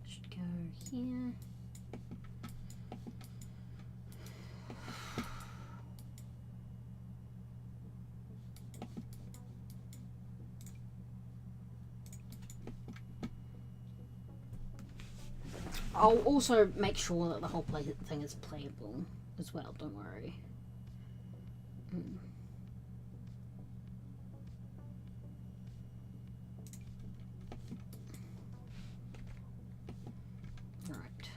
Should go here. I'll also make sure that the whole thing is playable as well, don't worry. Alright.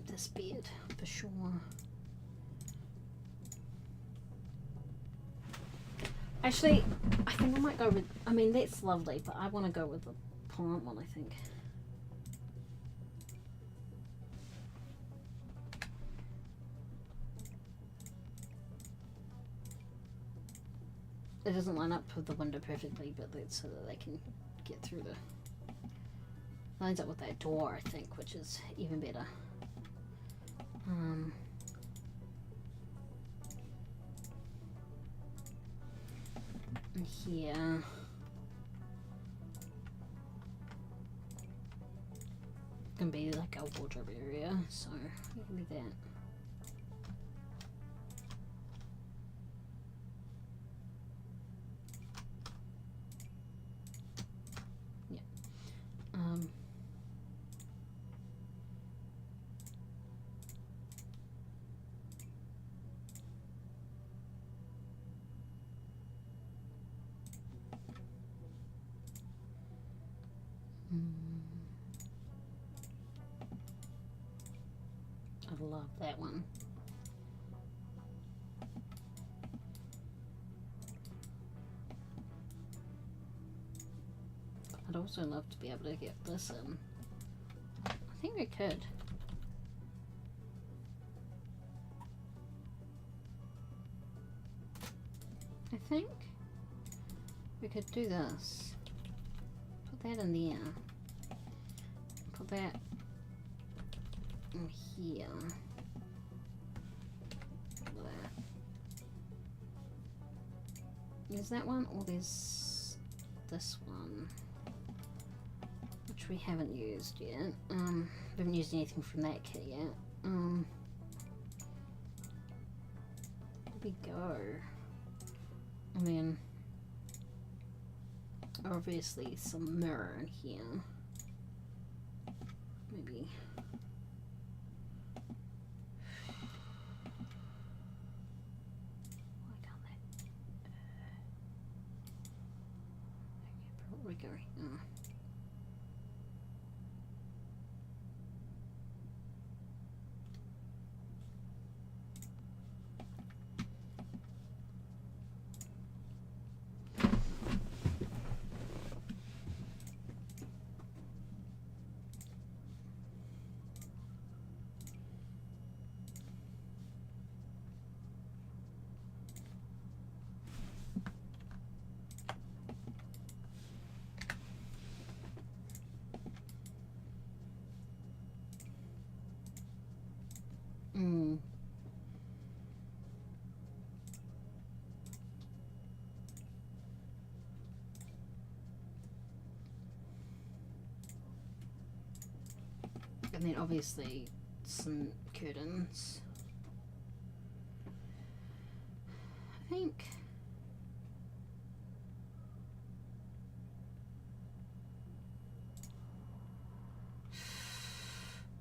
This bed for sure. Actually, I think I might go with, I mean that's lovely, but I want to go with the plant one, I think. It doesn't line up with the window perfectly, but that's so that they can get through the, lines up with that door, I think, which is even better. And here, gonna be like a wardrobe area, so it can be that. Yeah. I love that one. I'd also love to be able to get this in. I think we could. I think we could do this. Put that in there. Put that in here. Look at that. There's that one, or there's this one, which we haven't used yet. We haven't used anything from that kit yet. There we go. And then obviously some mirror in here. Maybe. Why can't they? Okay, probably go here. Mm. And then obviously some curtains. I think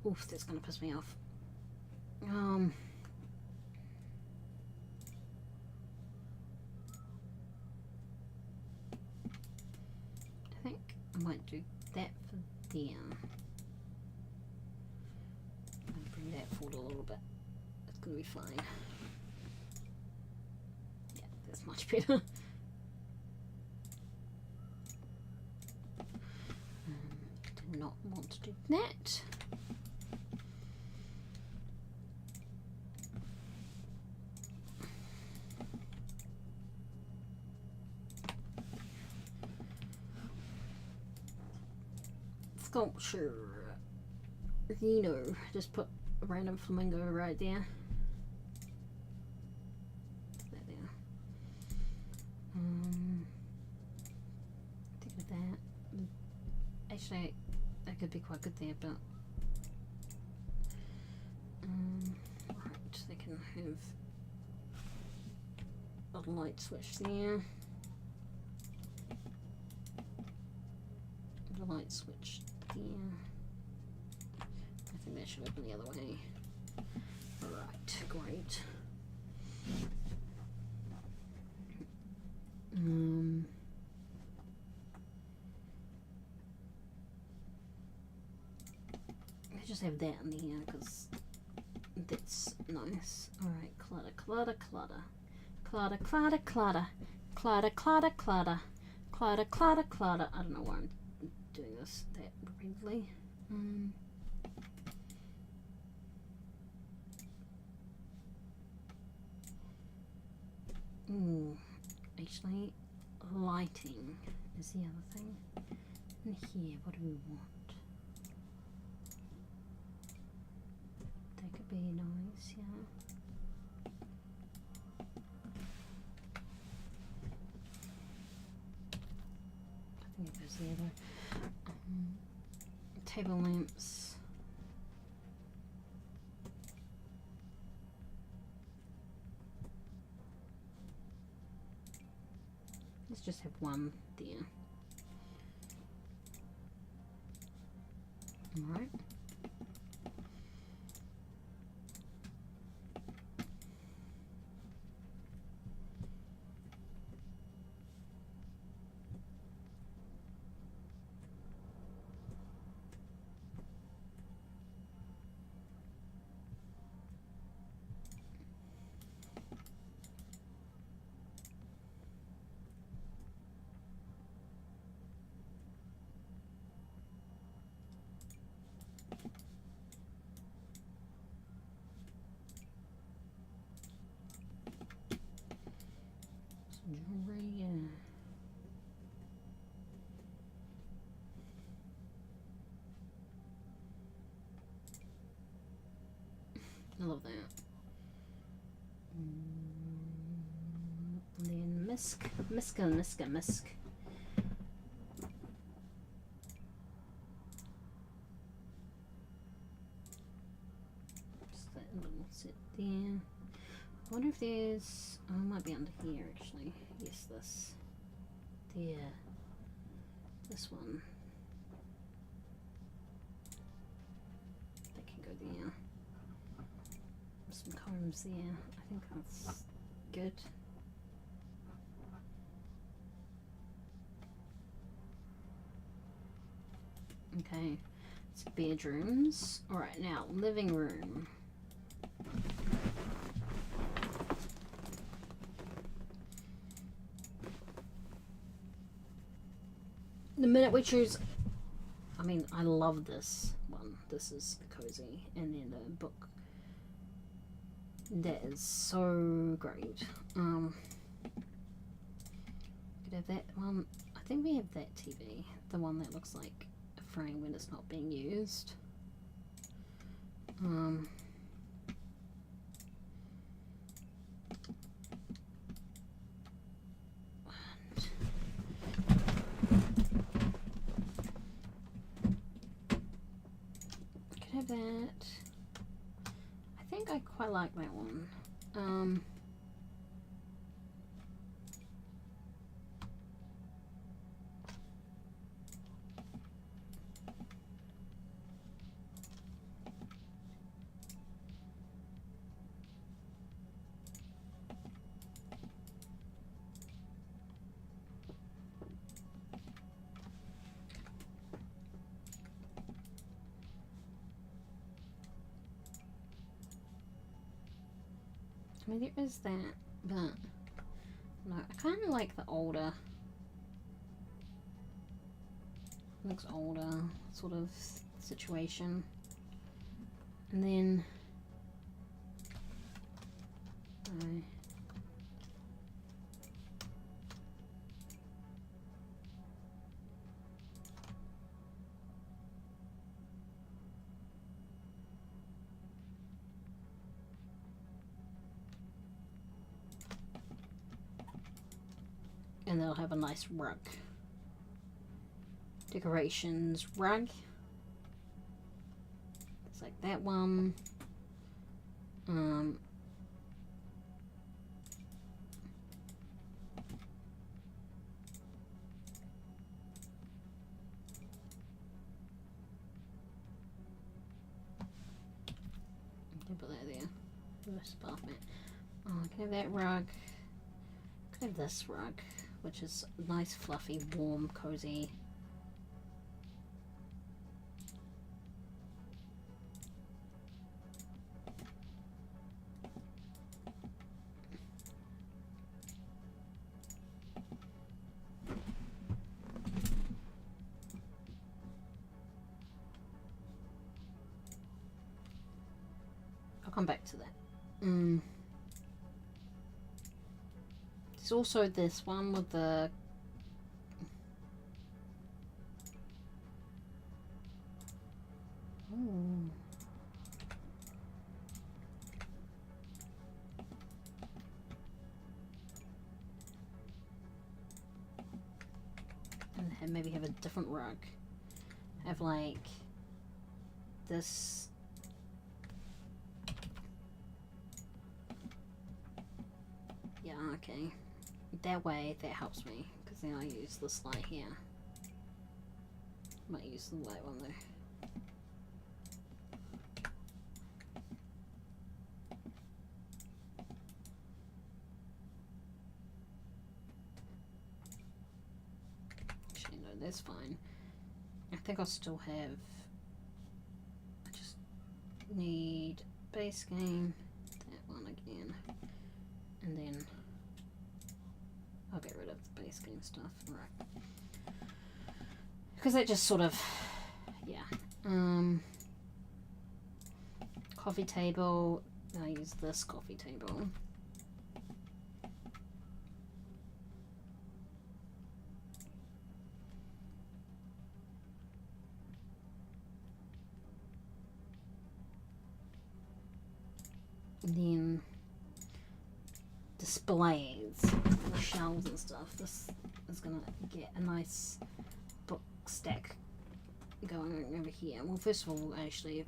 oof, that's gonna piss me off. I think I might do that for them. I'll bring that forward a little bit. It's gonna be fine. Yeah, that's much better. Do not want to do that. Sculpture. You know, just put a random flamingo right there. That there. Think of that. Actually, that could be quite good there, but right, they can have a light switch there. The light switch there. I think that should open the other way. Alright, great. I just have that in the air because that's nice. Alright, clutter, clutter, clutter. Clutter, clutter, clutter. Clutter, clutter, clutter. Clutter, clutter, clutter. I don't know why I'm doing this that repeatedly. Actually, lighting is the other thing. And here, what do we want? That could be nice, yeah. I think it goes there though. Table lamps. Let's just have one there. Alright. Jewelry, I love that. And then Misk. Just that little set there. I wonder if there's, oh, it might be under here actually. Yes, this. There. this one? That can go there. Some combs there. I think that's good. Okay, it's bedrooms. Alright, now living room. The minute we choose, I mean, I love this one. This is cozy. And then the book. That is so great. Could have that one. I think we have that TV. The one that looks like a frame when it's not being used. Could have that. I think I quite like that one. I mean, there is that, but no, I kind of like the older, looks older sort of situation. And then and they'll have a nice rug. Decorations rug. It's like that one. Can put that there. This bath mat. Oh, I can have that rug. I can have this rug, which is nice, fluffy, warm, cozy. I'll come back to that. There's also this one with the and maybe have a different rug. Have like this. Yeah, okay. That way, that helps me, because then I use this light here. Might use the light one there. Actually, no, that's fine. I think I'll still have. I just need base game, that one again, and then I'll get rid of the base game stuff, right? Because that just sort of, yeah. Coffee table. I use this coffee table. And then displays, the shelves and stuff. This is gonna get a nice book stack going over here. Well, first of all, actually,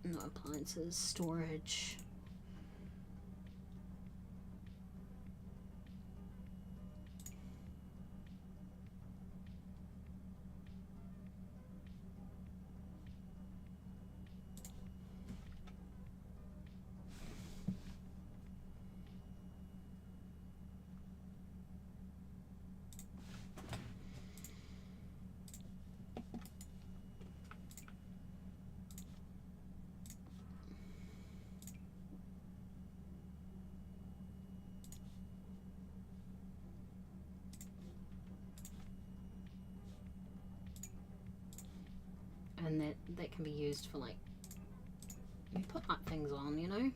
no appliances, storage. that can be used for, like, you put up things on, you know?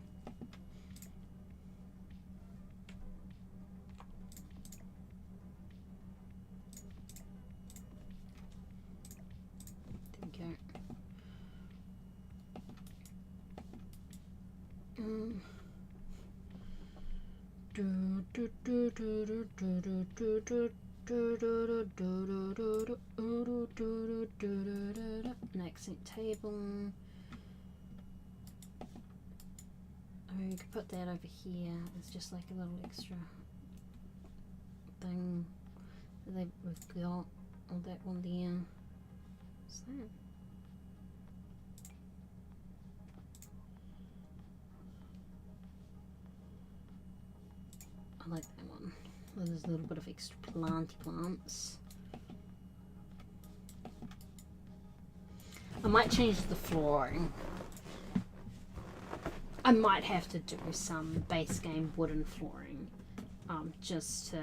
There we go. An accent table. Oh, you could put that over here. It's just like a little extra thing that we've got. Oh, that one there. What's that? I like that one. Well, there's a little bit of extra plants. I might change the flooring. I might have to do some base game wooden flooring, just to.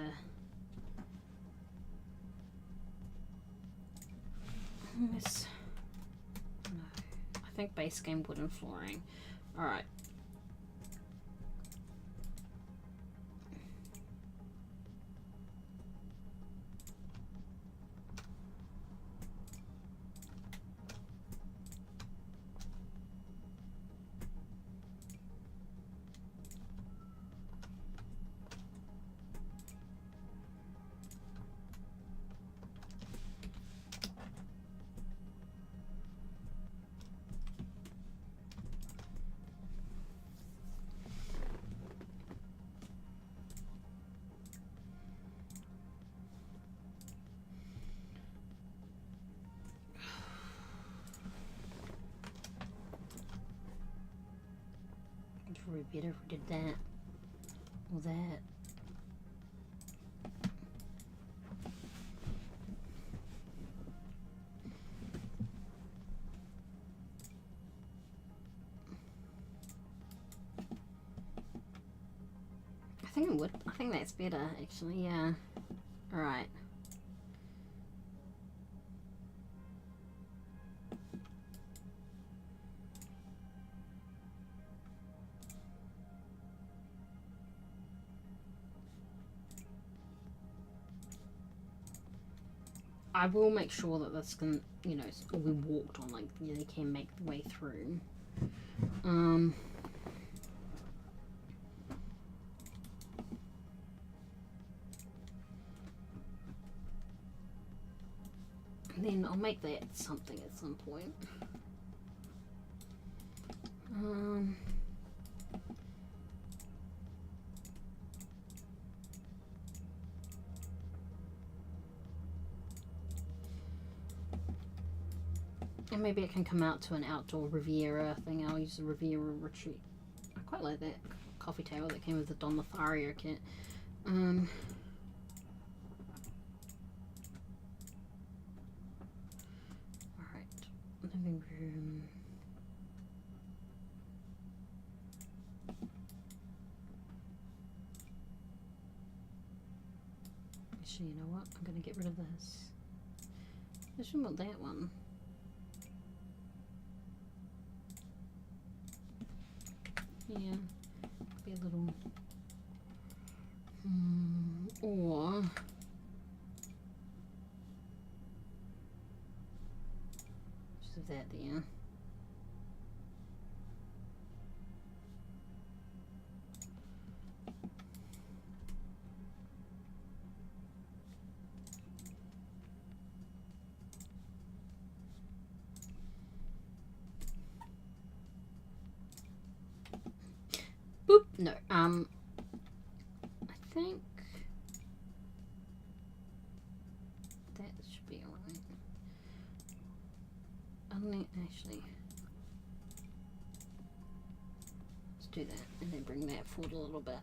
No, I think base game wooden flooring. All right. Probably better if we did that or that. I think it would. I think that's better actually. Yeah. All right. I will make sure that this can, you know, we walked on, like, you know, they can make the way through. And then I'll make that something at some point. And maybe it can come out to an outdoor Riviera thing. I'll use the Riviera Retreat. I quite like that coffee table that came with the Don Lothario kit. Alright, living room. Actually, you know what? I'm going to get rid of this. I shouldn't want that one. Yeah, be a little, or just have that there. Boop. No. I think that should be alright. Only actually, let's do that and then bring that forward a little bit.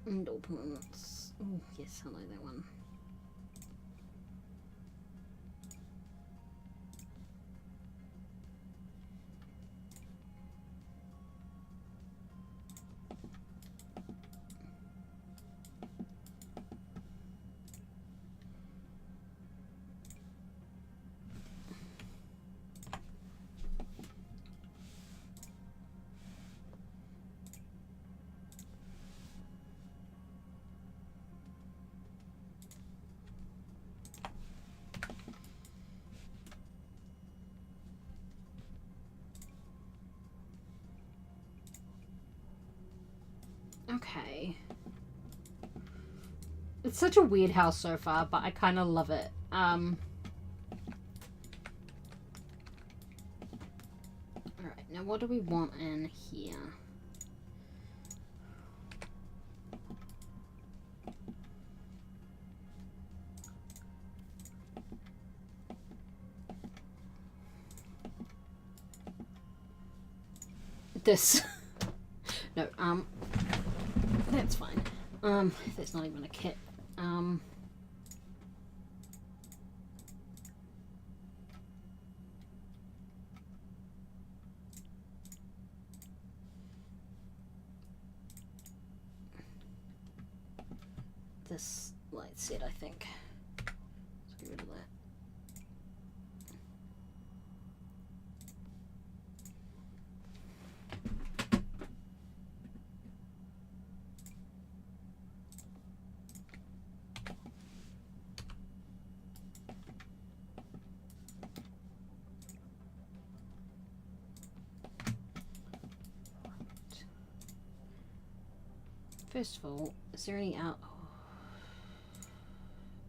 And opponents. Oh yes, I like that one. Okay. It's such a weird house so far, but I kind of love it. Alright, now what do we want in here? This. No, that's fine. That's not even a kit. This light set, I think. Let's get rid of that. First of all, is there any out? Oh.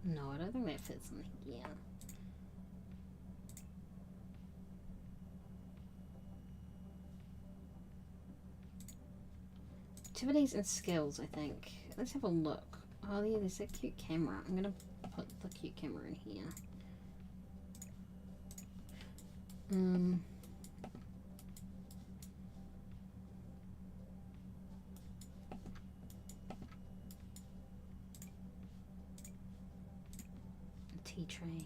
No, I don't think that fits in here. Activities and skills, I think. Let's have a look. Oh yeah, there's that cute camera. I'm gonna put the cute camera in here. Tea tray.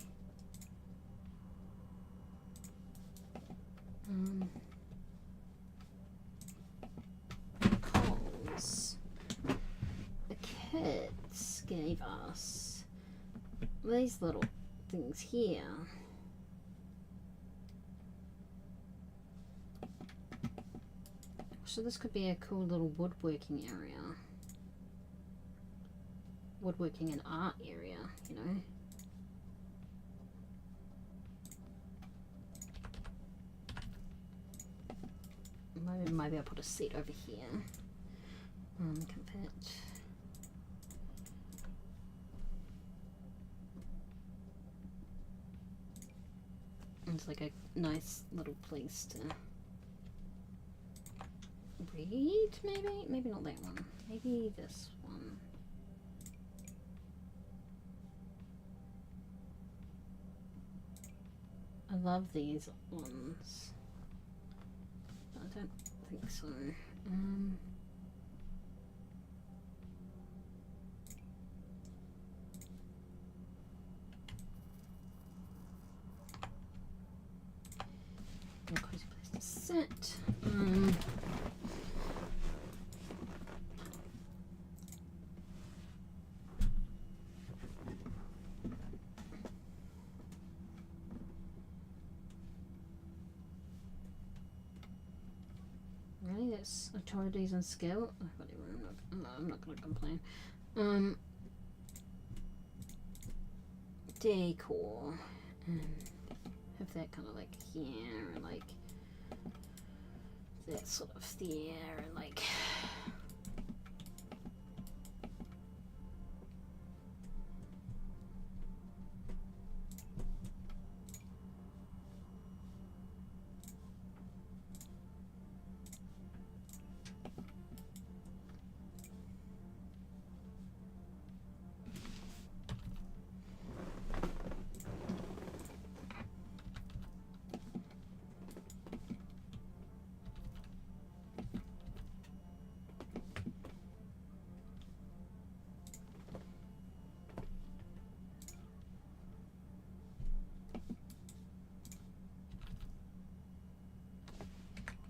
Coals. The kids gave us these little things here. So this could be a cool little woodworking area. Woodworking and art area, you know. Maybe I'll put a seat over here. Compare. It's like a nice little place to read, maybe? Maybe not that one. Maybe this one. I love these ones. I don't think so. A cozy place to sit. Really, that's authorities and skill. Whatever. I'm not gonna complain. Decor. Have that kind of like here, and like that sort of there, and like.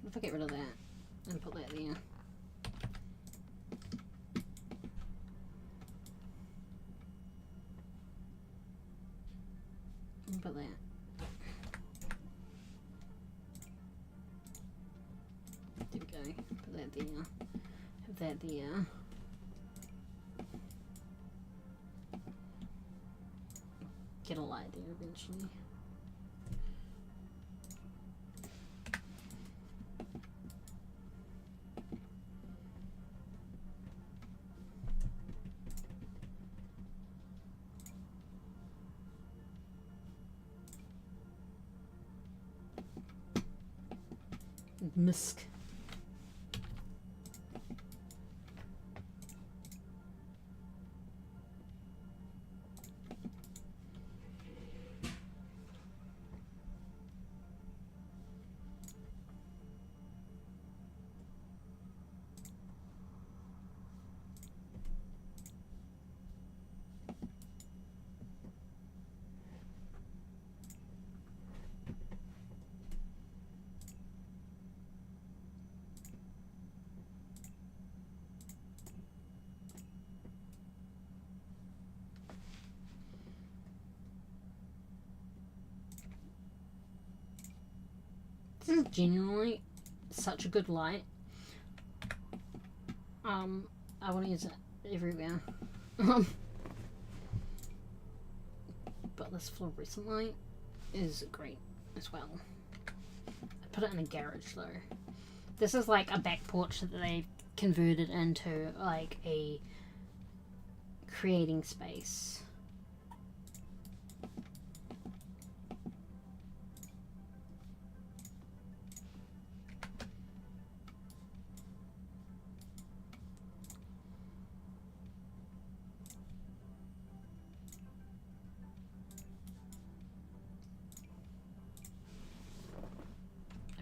If I get rid of that and put that there. And put that. There we go. Put that there. Have that there. Get a light there eventually. Musk. This is genuinely such a good light. I want to use it everywhere. But this fluorescent light is great as well. I put it in a garage though. This is like a back porch that they've converted into like a creating space.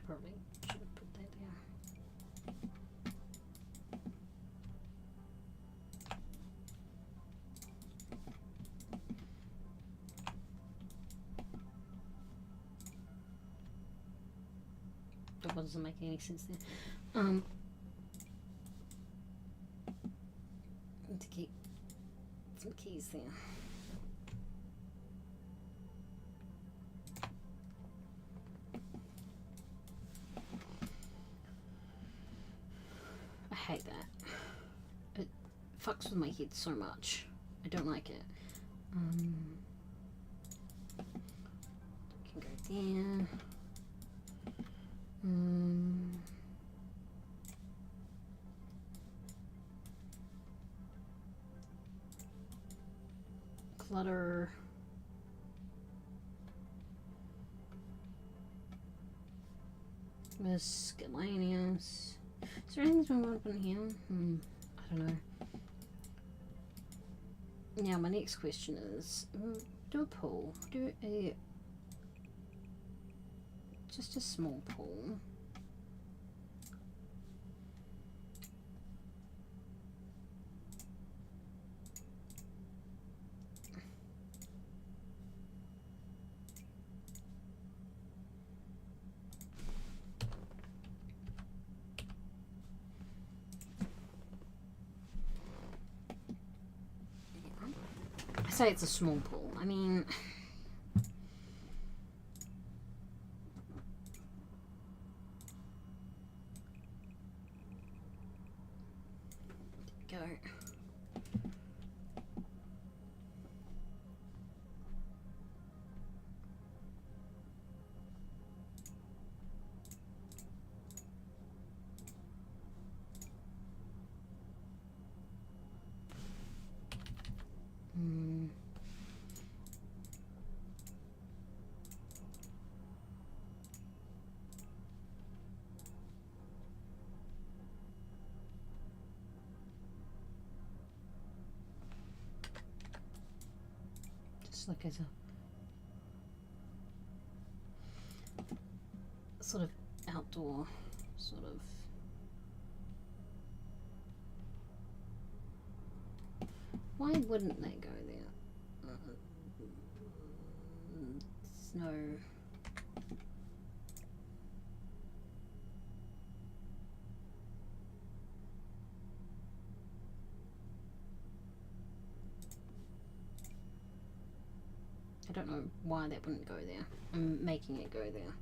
Probably should have put that there. That wasn't making any sense there. Need to keep some keys there. I hate that. It fucks with my head so much. I don't like it. Can go there. Clutter. Miscellaneous. Is there anything we want to put in here? I don't know. Now my next question is, do a pool. Do a just a small pool. I say it's a small pool. I mean, go. Just like as a sort of outdoor sort of. Why wouldn't they go there? There's no. I don't know why that wouldn't go there. I'm making it go there.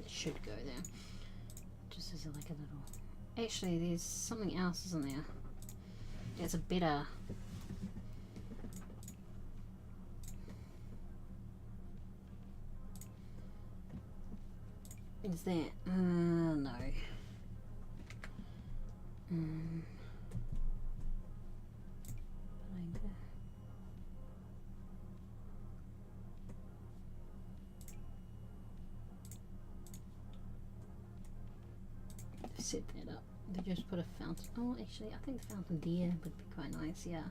Should go there. Just as like a little. Actually, there's something else, isn't there? There's a better. Is that? No. set that up. They just put a fountain. Oh, actually, I think the fountain there would be quite nice. Yeah.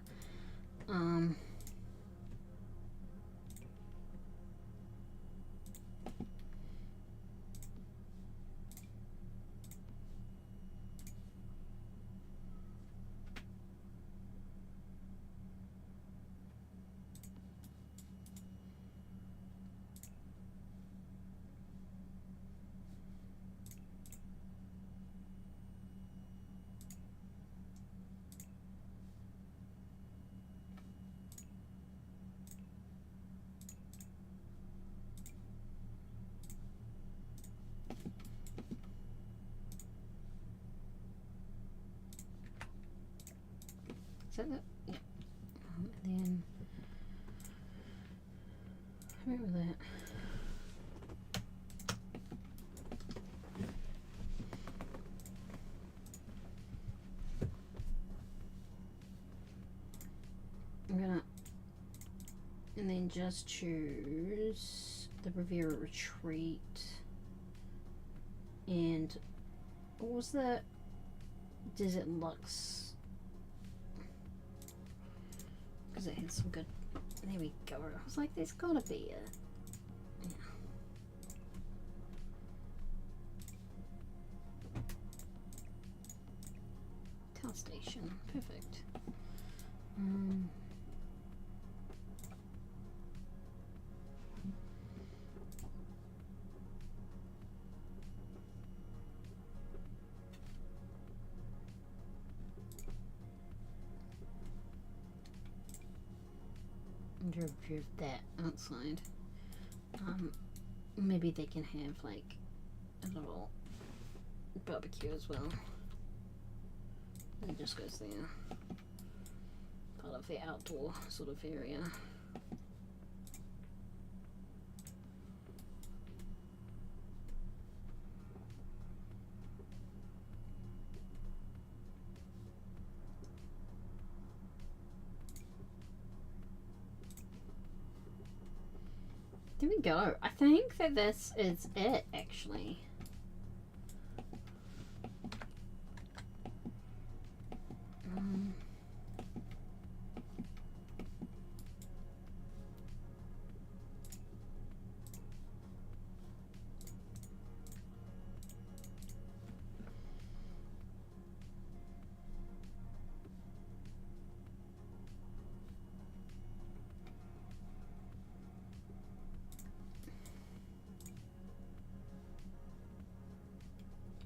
Is that it? Yeah. And then where was that? I'm gonna, and then just choose the Riviera Retreat. And what was the Desert Lux? Because it had some good. There we go. I was like, there's gotta be a. Yeah. Town station. Perfect. Review that outside. Maybe they can have like a little barbecue as well. It just goes there. Part of the outdoor sort of area. There we go. I think that this is it, actually.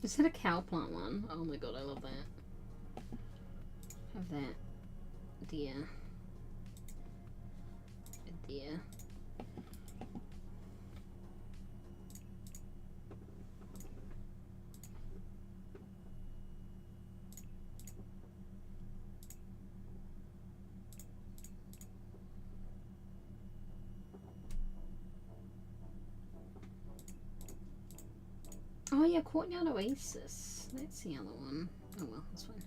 Is that a cow plant one? Oh my god, I love that. Have that. Deer. A deer. Oh yeah, Courtyard Oasis. That's the other one. Oh well, that's fine.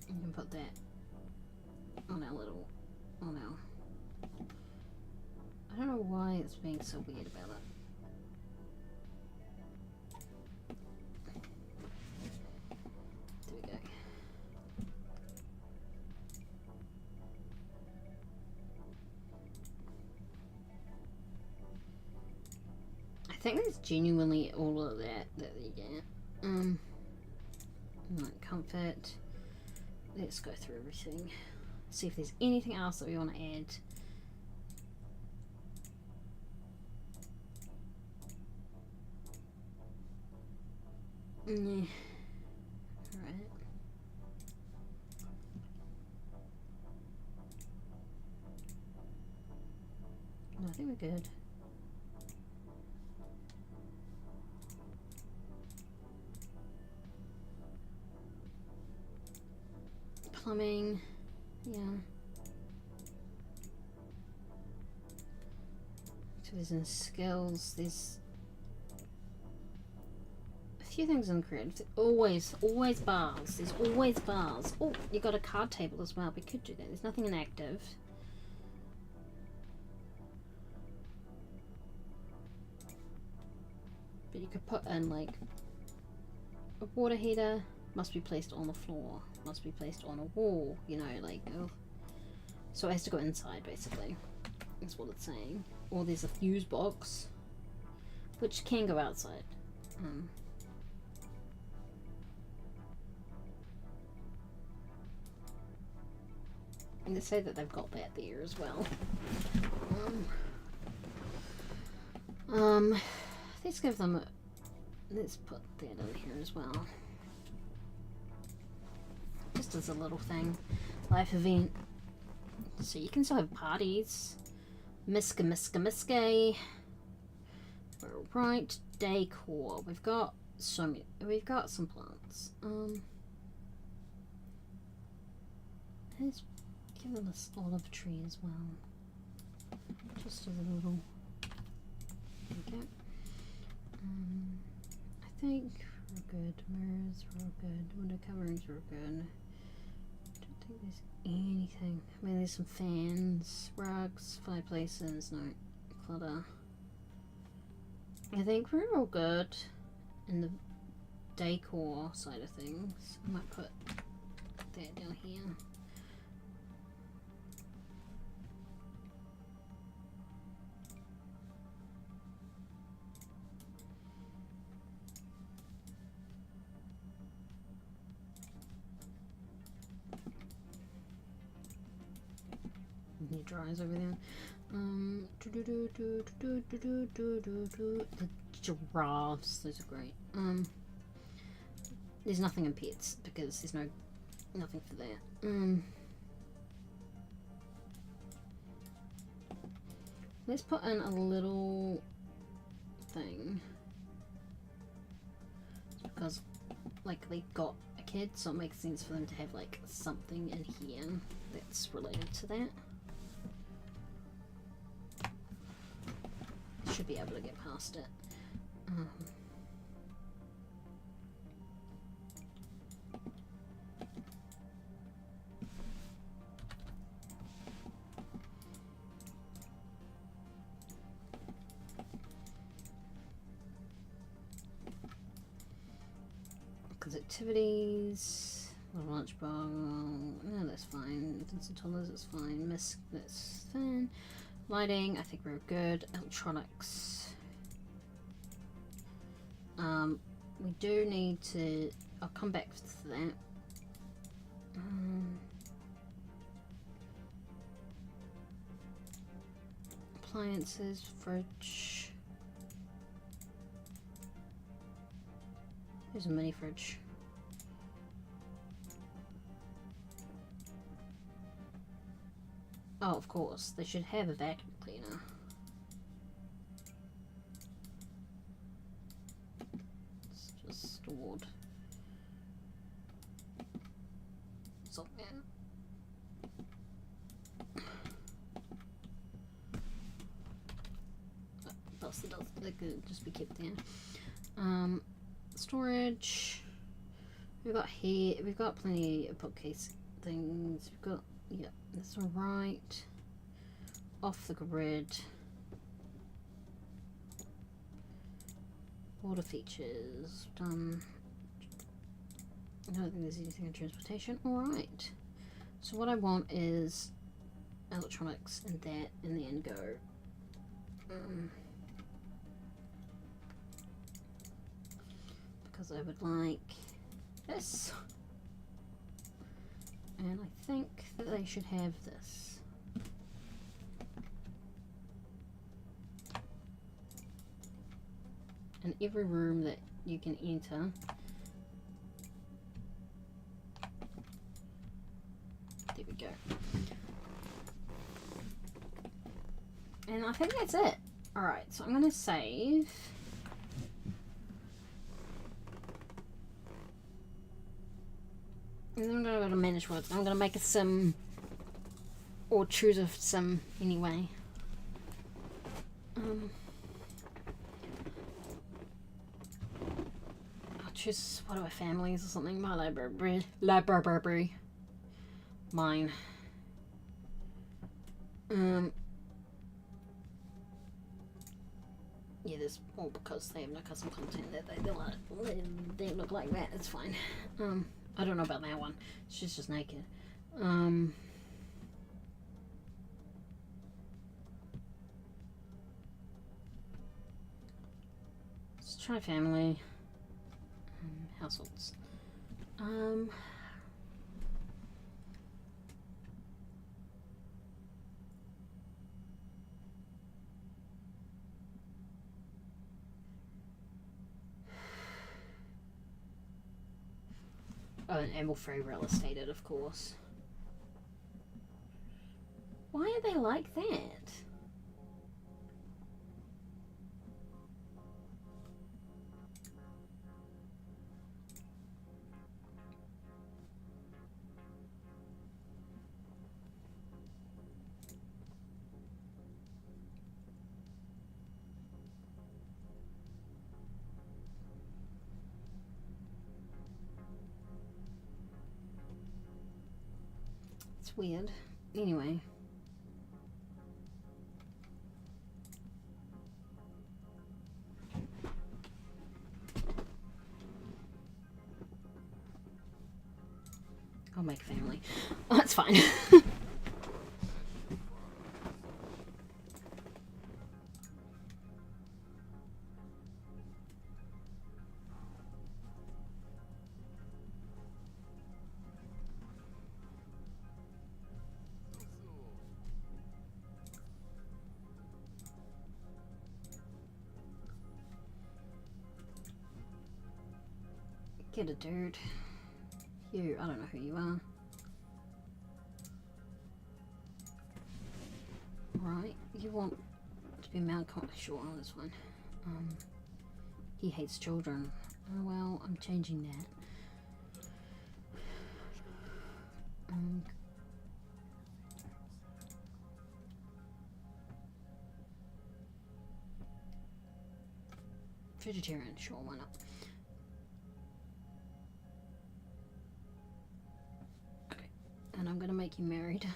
You can put that on our little, on our. I don't know why it's being so weird about it. There we go. I think that's genuinely all of that you get. Like comfort. Let's go through everything. See if there's anything else that we want to add. Yeah. Alright. No, I think we're good. Plumbing. Yeah. Activities and skills. There's a few things in creative. Always bars. There's always bars. Oh, you got a card table as well. We could do that. There's nothing in active. But you could put in like a water heater. Must be placed on the floor. Must be placed on a wall. You know, like, oh. So it has to go inside, basically. That's what it's saying. Or there's a fuse box, which can go outside. And they say that they've got that there as well. Let's give them a... Let's put that in here as well. Just as a little thing. Life event. So you can still have parties. Miska. Right, decor. We've got some plants. Let's give them this olive tree as well. Just a little. Okay. I think we're good. Mirrors, we're good. Window coverings, we're good. I don't think there's anything. I mean, there's some fans, rugs, fireplaces, no clutter. I think we're all good in the decor side of things. I might put that down here. He dries over there. The giraffes, those are great. There's nothing in pets because there's nothing for that. Let's put in a little thing because like they got a kid, so it makes sense for them to have like something in here that's related to that. Should be able to get past it. Because activities, a lunch bar, no, that's fine. Vincent Tollers, that's fine. Miss, that's fine. Lighting, I think we're good. Electronics. We do need to... I'll come back to that. Appliances, fridge. There's a mini fridge. Oh, of course, they should have a vacuum cleaner. It's just stored somewhere. Plus it does, they could just be kept there. Storage. We've got plenty of bookcase things. We've got, yeah, that's alright. Off the grid. Water features. Done. I don't think there's anything in transportation. Alright. So what I want is electronics and that, and then go. Because I would like this. And I think that they should have this. In every room that you can enter. There we go. And I think that's it. Alright, so I'm going to save. And then I'm going to go to manage work. I'm going to make a sim, or choose a sim anyway. I'll choose one of my families or something. My library. Mine. Yeah, this all because they have no custom content that they look like that. It's fine. I don't know about that one. She's just naked. Let's try family. Households. Oh, and we'll very real estated, of course. Why are they like that? It's weird. Anyway. I'll make family. Oh, that's fine. Get a dude. You, I don't know who you are. Right, you want to be Mount Sure, that's fine. He hates children. Oh well, I'm changing that. Vegetarian, sure, why not? Okay, and I'm gonna make you married.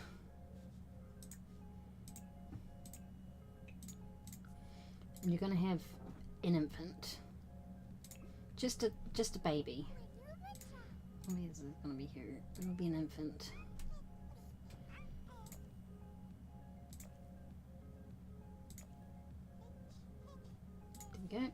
And you're gonna have an infant. Just a baby. How many is it gonna be here? It'll be an infant. There we go.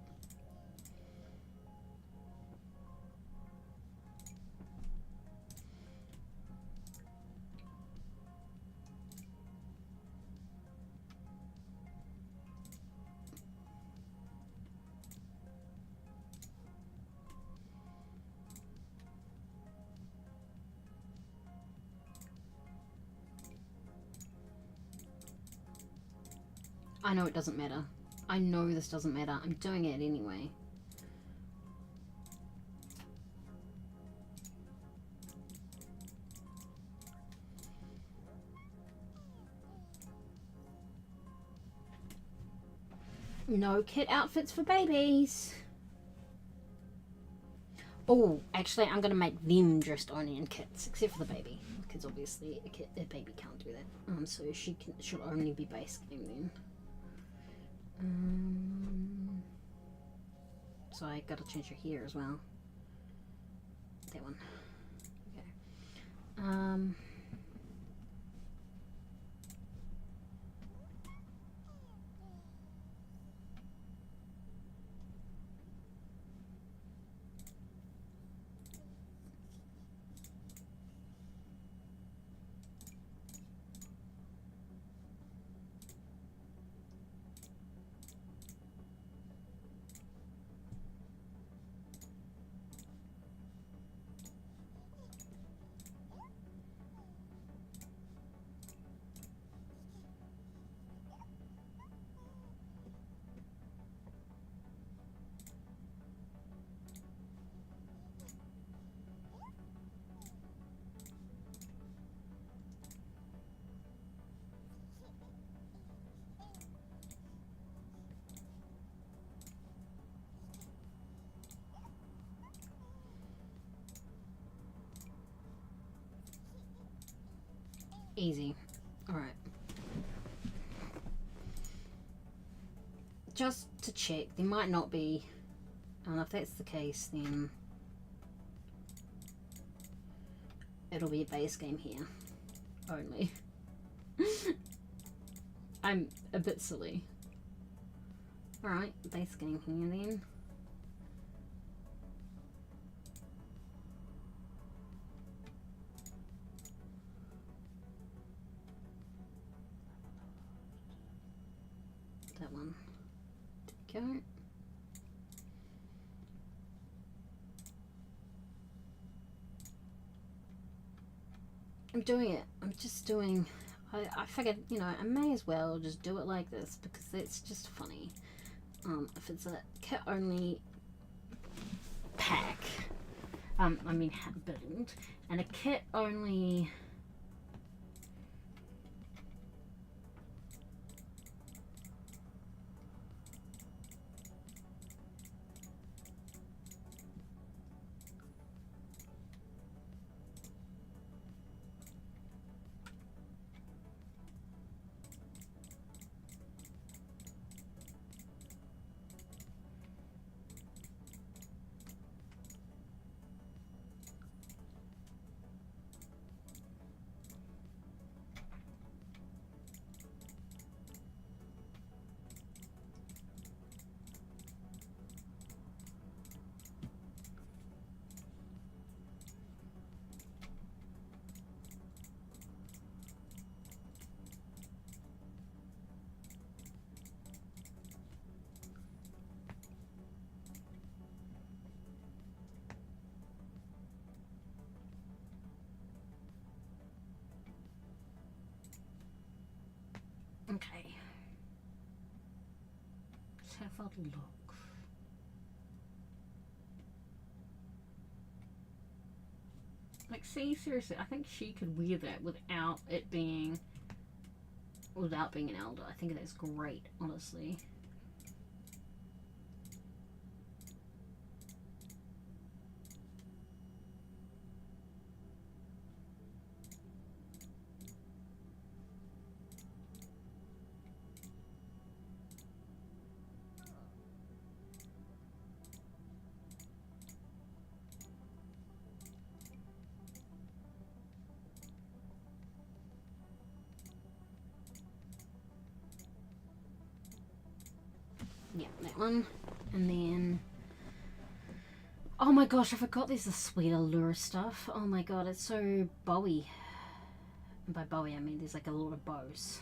I know it doesn't matter. I know this doesn't matter. I'm doing it anyway. No kit outfits for babies. Oh, actually, I'm going to make them dressed only in kits, except for the baby. Because obviously a baby can't do that. So she'll only be base game then. So I gotta change her here as well. That one. Okay. Easy. Alright. Just to check, there might not be... And if that's the case, then it'll be a base game here only. I'm a bit silly. Alright, base game here then. That one. There we go. I'm doing it. I'm just doing... I figured, you know, I may as well just do it like this because it's just funny. If it's a kit only pack, I mean build, and a kit only... Okay. Let's have a look. Like, see, seriously, I think she could wear that without being an elder. I think that's great, honestly. Yeah, that one. And then... Oh my gosh, I forgot there's the sweet allure stuff. Oh my god, it's so bowy. And by bowy, I mean there's like a lot of bows.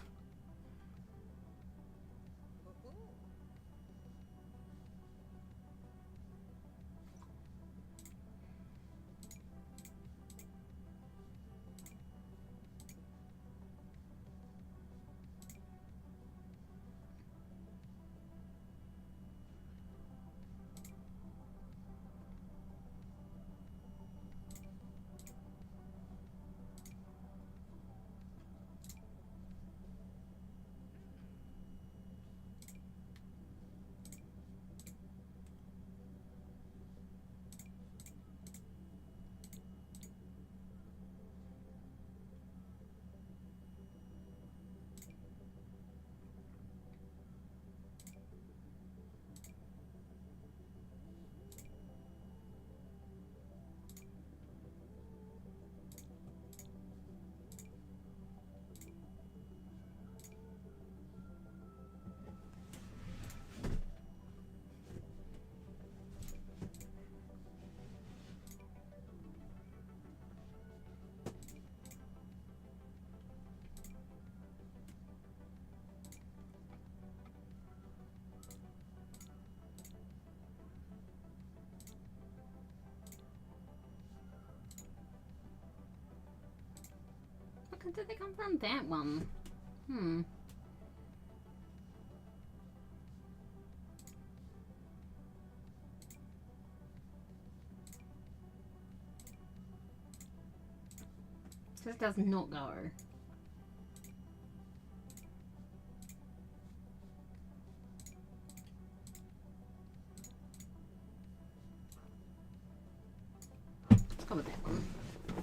Did they come from that one? So it does not go. Let's go with that one.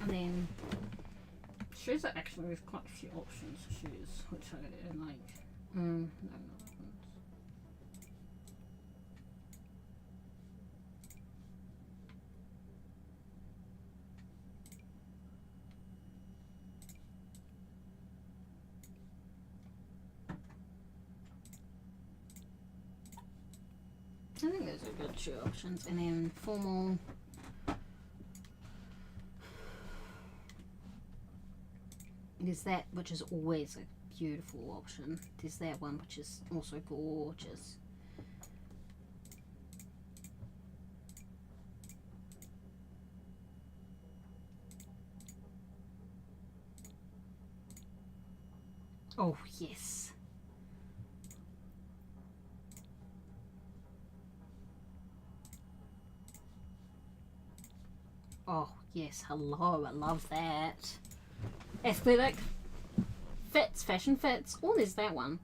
And then Shoes are actually, there's quite a few options for shoes, which I like. No, not that one. I think those are good shoe options. And then formal. There's that, which is always a beautiful option. There's that one, which is also gorgeous. Oh, yes. Oh, yes. Hello. I love that. Athletic. Fits. Fashion fits. Oh, there's that one.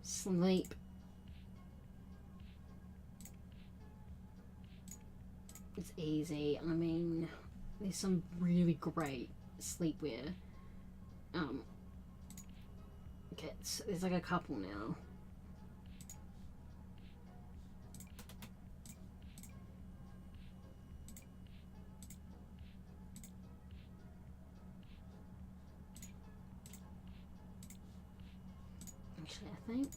Sleep. It's easy. I mean, there's some really great sleepwear kits. There's like a couple now. Actually, I think.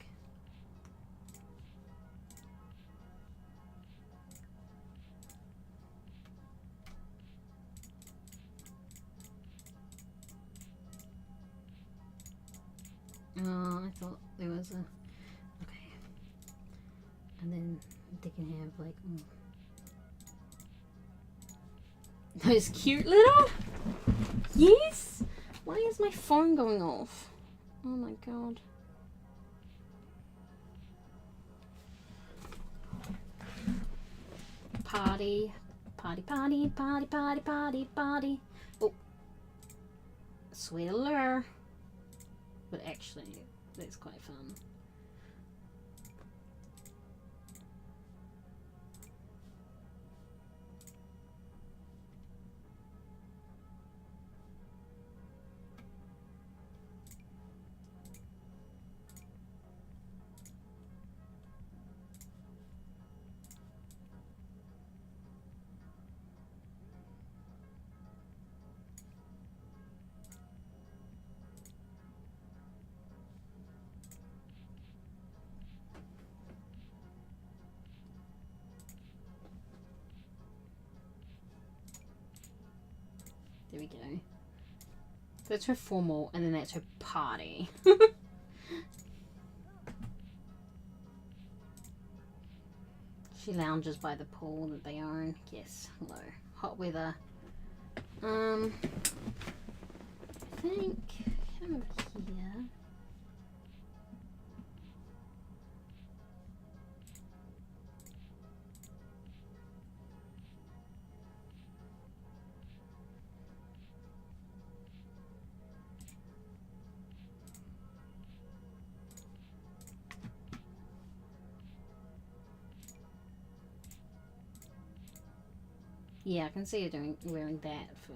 Oh, I thought there was a. Okay. And then they can have like. Those cute little. Yes! Why is my phone going off? Oh my god. Party. Party, party, party, party, party, party. Oh. Sweet allure. But actually, that's quite fun. There we go. That's her formal, and then that's her party. She lounges by the pool that they own. Yes, hello. Hot weather. I think come over here. Yeah, I can see you wearing that for.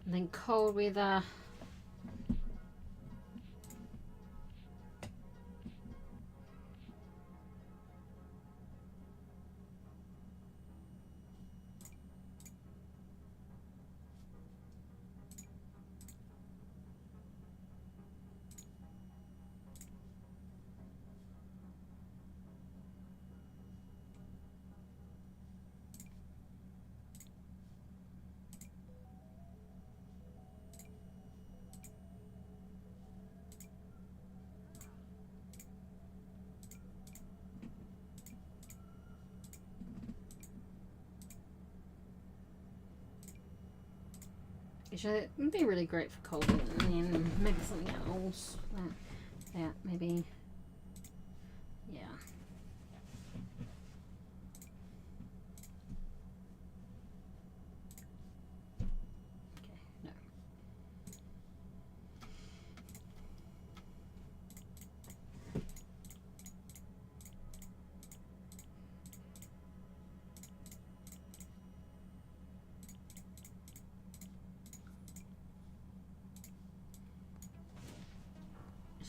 And then cold weather. It would be really great for cold weather, and then maybe something else. That maybe. Yeah.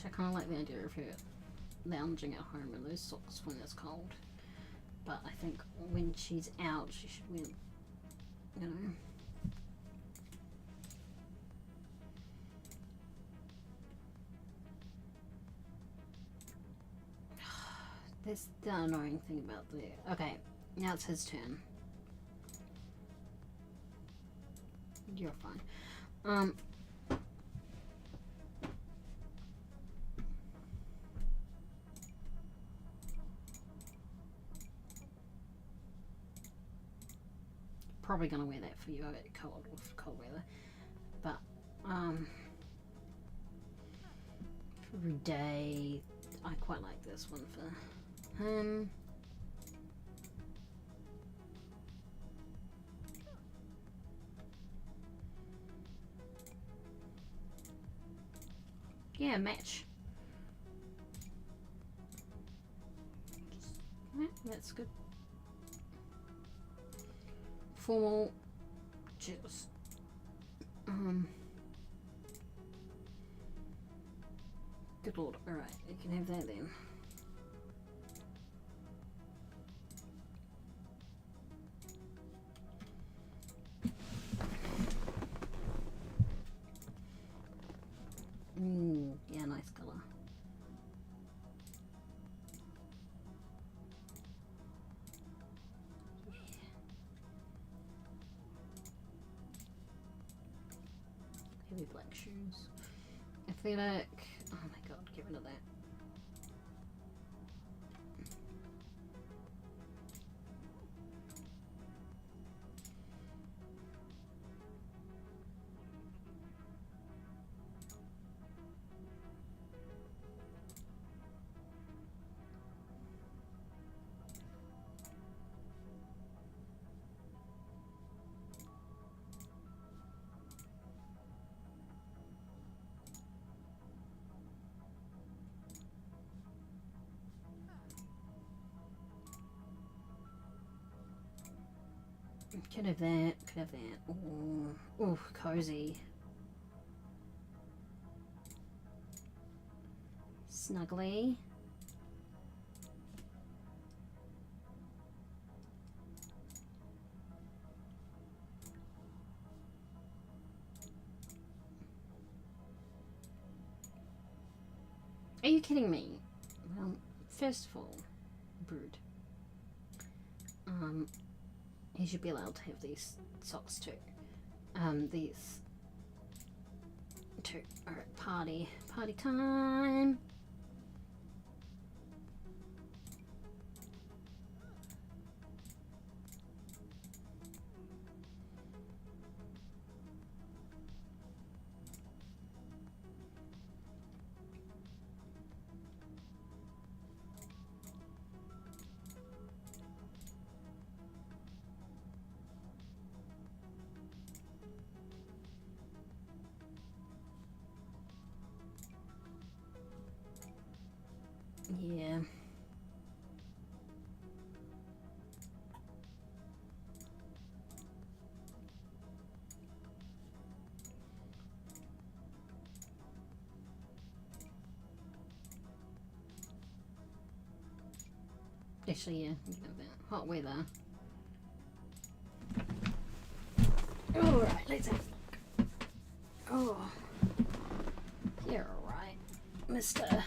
Actually, I kind of like the idea of her lounging at home in those socks when it's cold. But I think when she's out, she should wear, you know. That's the annoying thing about the... Okay, now it's his turn. You're fine. Probably gonna wear that for you at cold weather, but every day I quite like this one for him. Yeah, match. Yeah, that's good. Formal, just good lord. All right, you can have that then. Yeah, nice color. Heavy black shoes. Athletic. Oh my god, get rid of that. Could have that, could have that. Ooh, cozy. Snuggly. Are you kidding me? Well, first of all, Brood. He should be allowed to have these socks too. These two. Alright, party time. Yeah. Actually, yeah, you can have that. Hot weather. Alright, let's have a look. Oh. You're alright, Mr.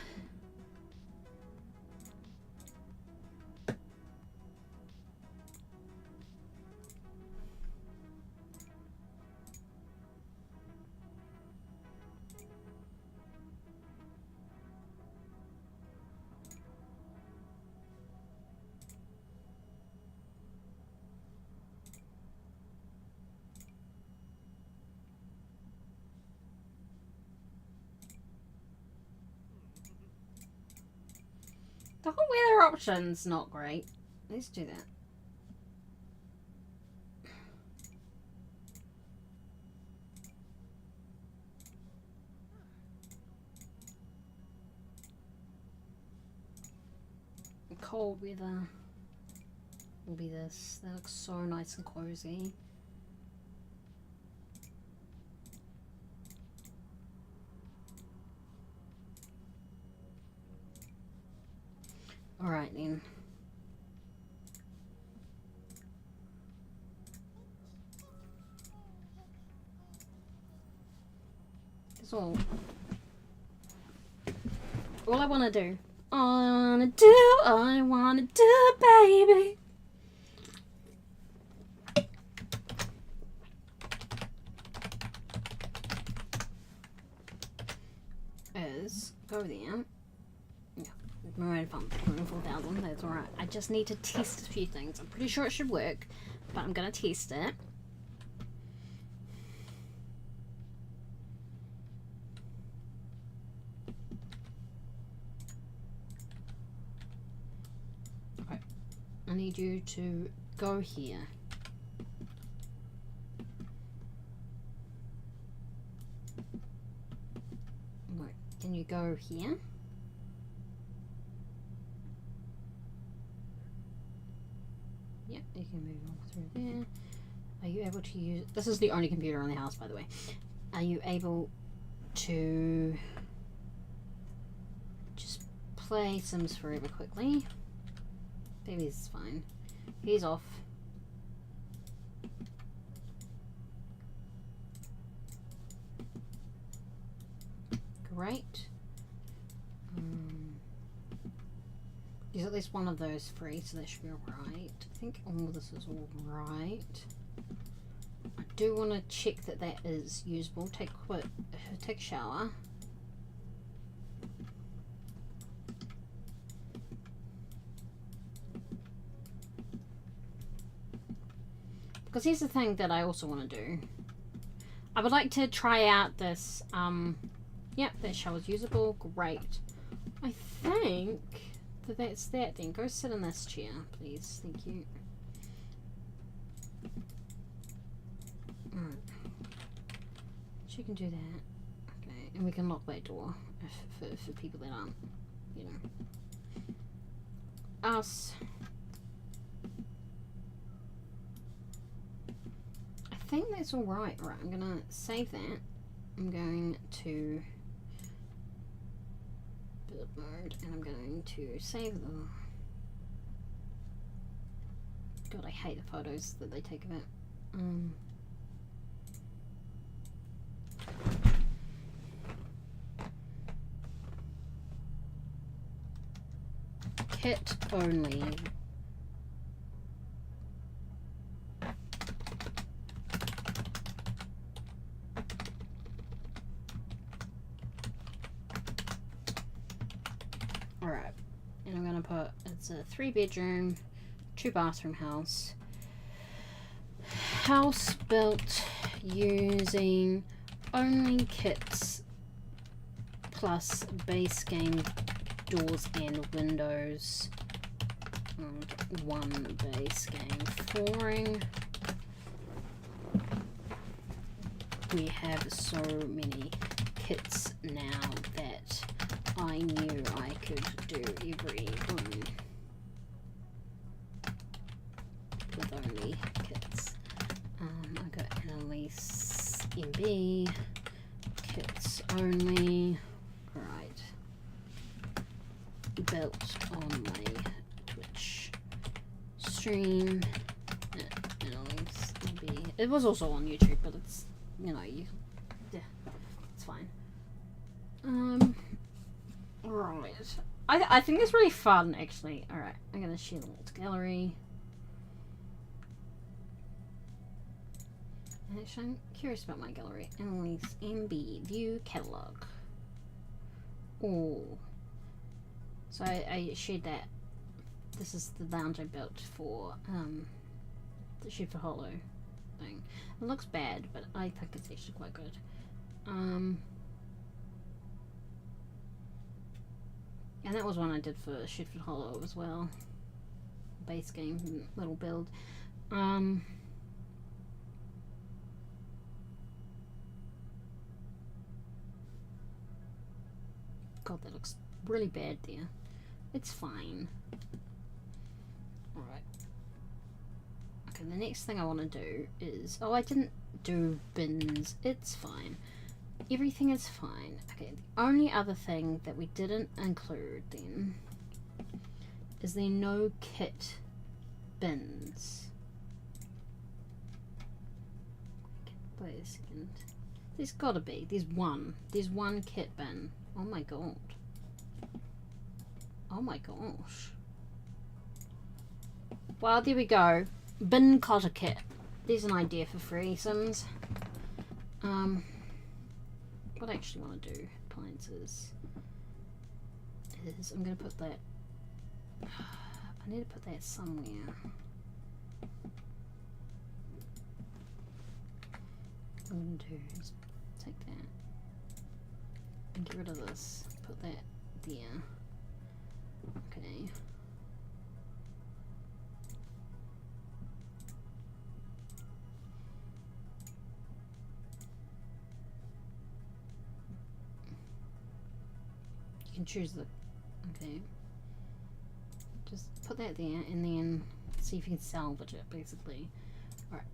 The whole weather option's not great. Let's do that. Cold weather will be this. That looks so nice and cozy. Alright then. That's all I want to do. All I want to do, baby. Is go there. Yeah, Marine Fund 4,000. That's alright. I just need to test a few things. I'm pretty sure it should work, but I'm gonna test it. Okay, I need you to go here. Can you go here? Yep, you can move on through there. Are you able to use... This is the only computer in the house, by the way. Are you able to just play Sims Forever quickly? Baby's fine. He's off. Great. There's at least one of those free, so that should be alright. I think all this is alright. I do want to check that that is usable. Take a shower. Because here's the thing that I also want to do. I would like to try out this, yep, that shower's usable. Great. I think that's that then. Go sit in this chair, please. Thank you. Alright. She can do that. Okay, and we can lock that door for people that aren't, you know, us. I think that's alright. Right, I'm gonna save that. I'm going to build mode, and I'm going to save them. God, I hate the photos that they take of it. Kit only. Alright, and I'm gonna put, it's a 3-bedroom, 2-bathroom house. House built using only kits plus base game doors and windows and 1 base game flooring. We have so many kits now that I knew I could do every one with only kits. I got Annalise MB, kits only. Right. Built on my Twitch stream. Annalise MB. It was also on YouTube, but it's, you know, yeah, it's fine. Right. I think it's really fun, actually. Alright, I'm gonna share the Alt gallery. And actually, I'm curious about my gallery. Annalise MB, view catalog. Oh. So I shared that. This is the lounge I built for the Super Hollow thing. It looks bad, but I think it's actually quite good. And that was one I did for Shifted Hollow as well. Base game, little build. God, that looks really bad there. It's fine. Alright. Okay, the next thing I want to do is... Oh, I didn't do bins. It's fine. Everything is fine. Okay, the only other thing that we didn't include then Is there no kit bins? Wait a second. There's gotta be. There's one. There's one kit bin. Oh my god. Oh my gosh. Well, there we go. Bin cotter kit. There's an idea for free Sims. What I actually want to do, appliances, is I'm going to put that, I need to put that somewhere. What I'm going to do is take that and get rid of this, put that there. Okay. You can choose the, okay, just put that there and then see if you can salvage it, basically. Alright,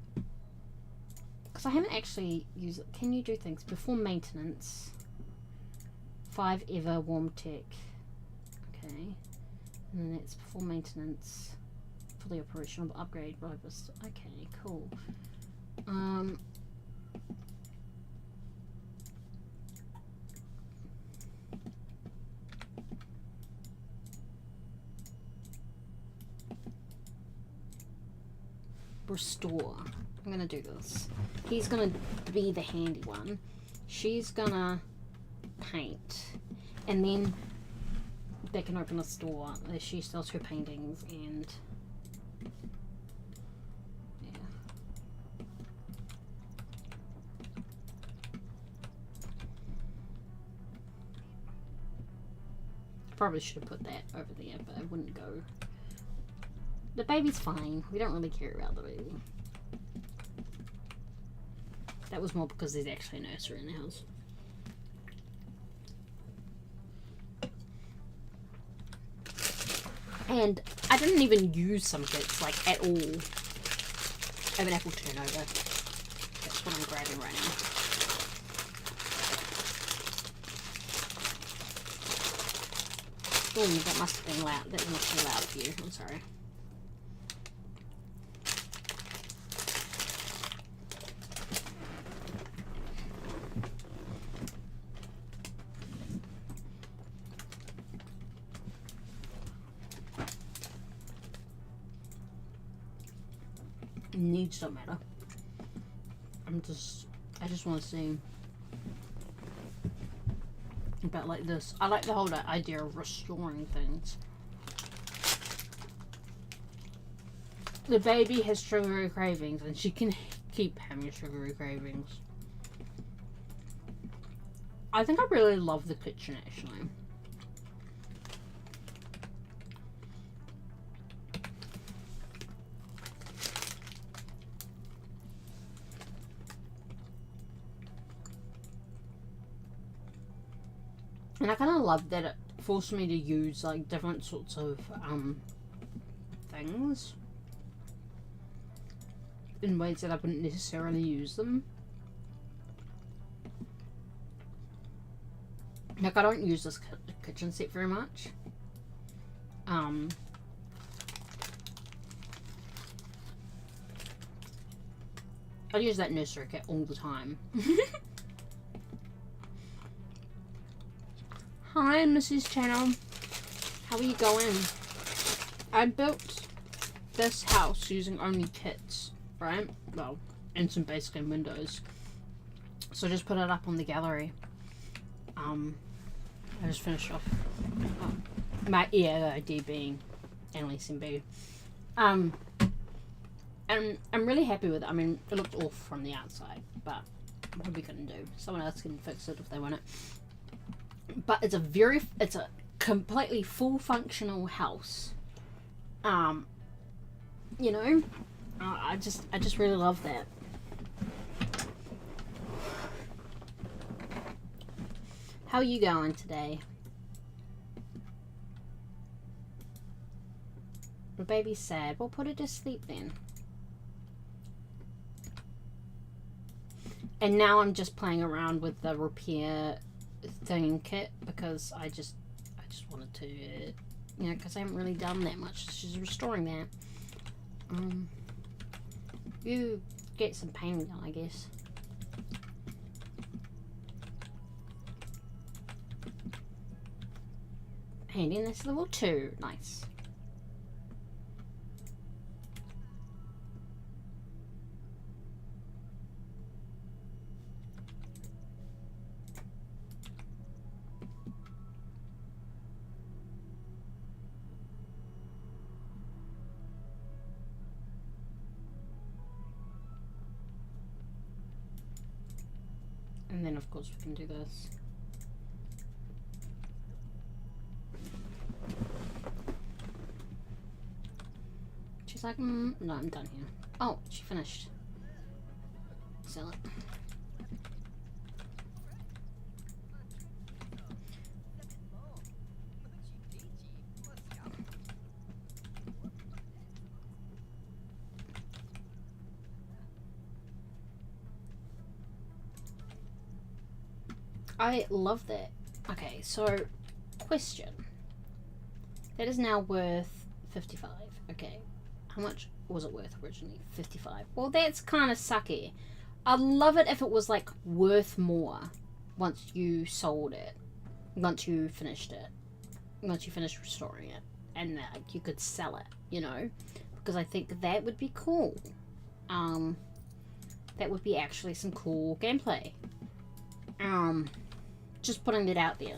because I haven't actually used it. Can you do things before maintenance? 5 ever warm tech. Okay, and then that's before maintenance for the operational upgrade robust. Okay, cool. Restore. I'm gonna do this. He's gonna be the handy one. She's gonna paint, and then they can open a store. She sells her paintings, and yeah. Probably should have put that over there, but it wouldn't go. The baby's fine. We don't really care about the baby. That was more because there's actually a nursery in the house. And I didn't even use some kits, like, at all. I have an apple turnover. That's what I'm grabbing right now. Oh, that must have been loud. That must be loud for you. I'm sorry. Needs don't matter. I just want to see about like this. I like the whole idea of restoring things. The baby has sugary cravings, and she can keep having sugary cravings. I think I really love the kitchen, actually. And I kind of love that it forced me to use like different sorts of things in ways that I wouldn't necessarily use them. Like, I don't use this kitchen set very much. I use that nursery kit all the time. Hi, Mrs. Channel. How are you going? I built this house using only kits, right? Well, and some basic and windows. So I just put it up on the gallery. I just finished off my idea being Annalise and B. And I'm really happy with it. I mean, it looked awful from the outside, but what are we gonna do? Someone else can fix it if they want it. But it's a completely full functional house. You know, I just really love that. How are you going today? The baby's sad. We'll put her to sleep then. And now I'm just playing around with the repair thing kit because I just wanted to You know, because I haven't really done that much. It's just restoring that. You get some painting done, I guess. Handy, and that's level 2. Nice. And then, of course, we can do this. She's like, no, I'm done here. Oh, she finished. Sell it. I love that. Okay, so question. That is now worth 55. Okay. How much was it worth originally? 55. Well, that's kind of sucky. I'd love it if it was like worth more once you sold it. Once you finished it. Once you finished restoring it. And like you could sell it, you know? Because I think that would be cool. That would be actually some cool gameplay. Just putting it out there.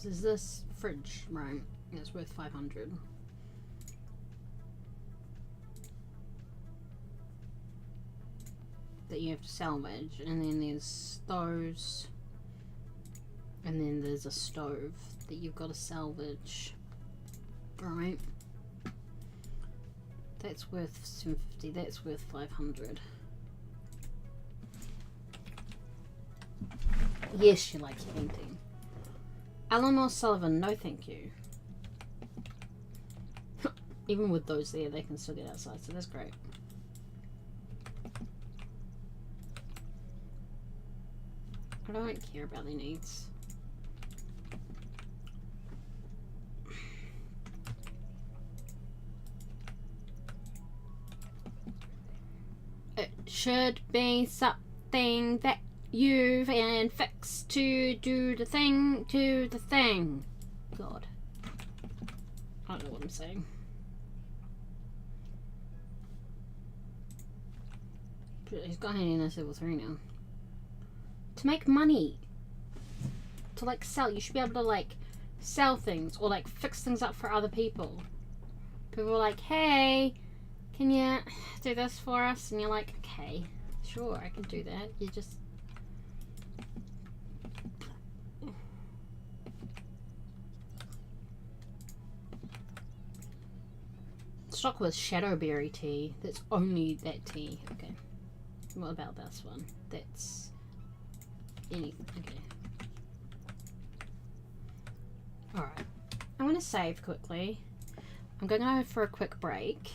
Is this fridge, right? It's worth 500. That you have to salvage, and then there's those, and then there's a stove that you've got to salvage, right? That's worth 750. That's worth 500. Yes, she likes painting. Alan O'Sullivan, no thank you. Even with those there, they can still get outside, so that's great. I don't care about their needs. It should be something that you've and fix to do the thing to the thing. God. I don't know what I'm saying. But he's got handiness level 3 now. To make money. To like sell. You should be able to like sell things or like fix things up for other people. People are like, hey, can you do this for us? And you're like, okay, sure, I can do that. You just stock with Shadowberry tea. That's only that tea. Okay. What about this one? That's anything. Okay. Alright. I'm going to save quickly. I'm going to go for a quick break.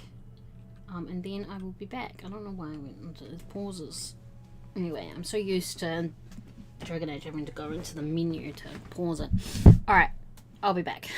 And then I will be back. I don't know why I went into pauses. Anyway, I'm so used to Dragon Age having to go into the menu to pause it. Alright. I'll be back.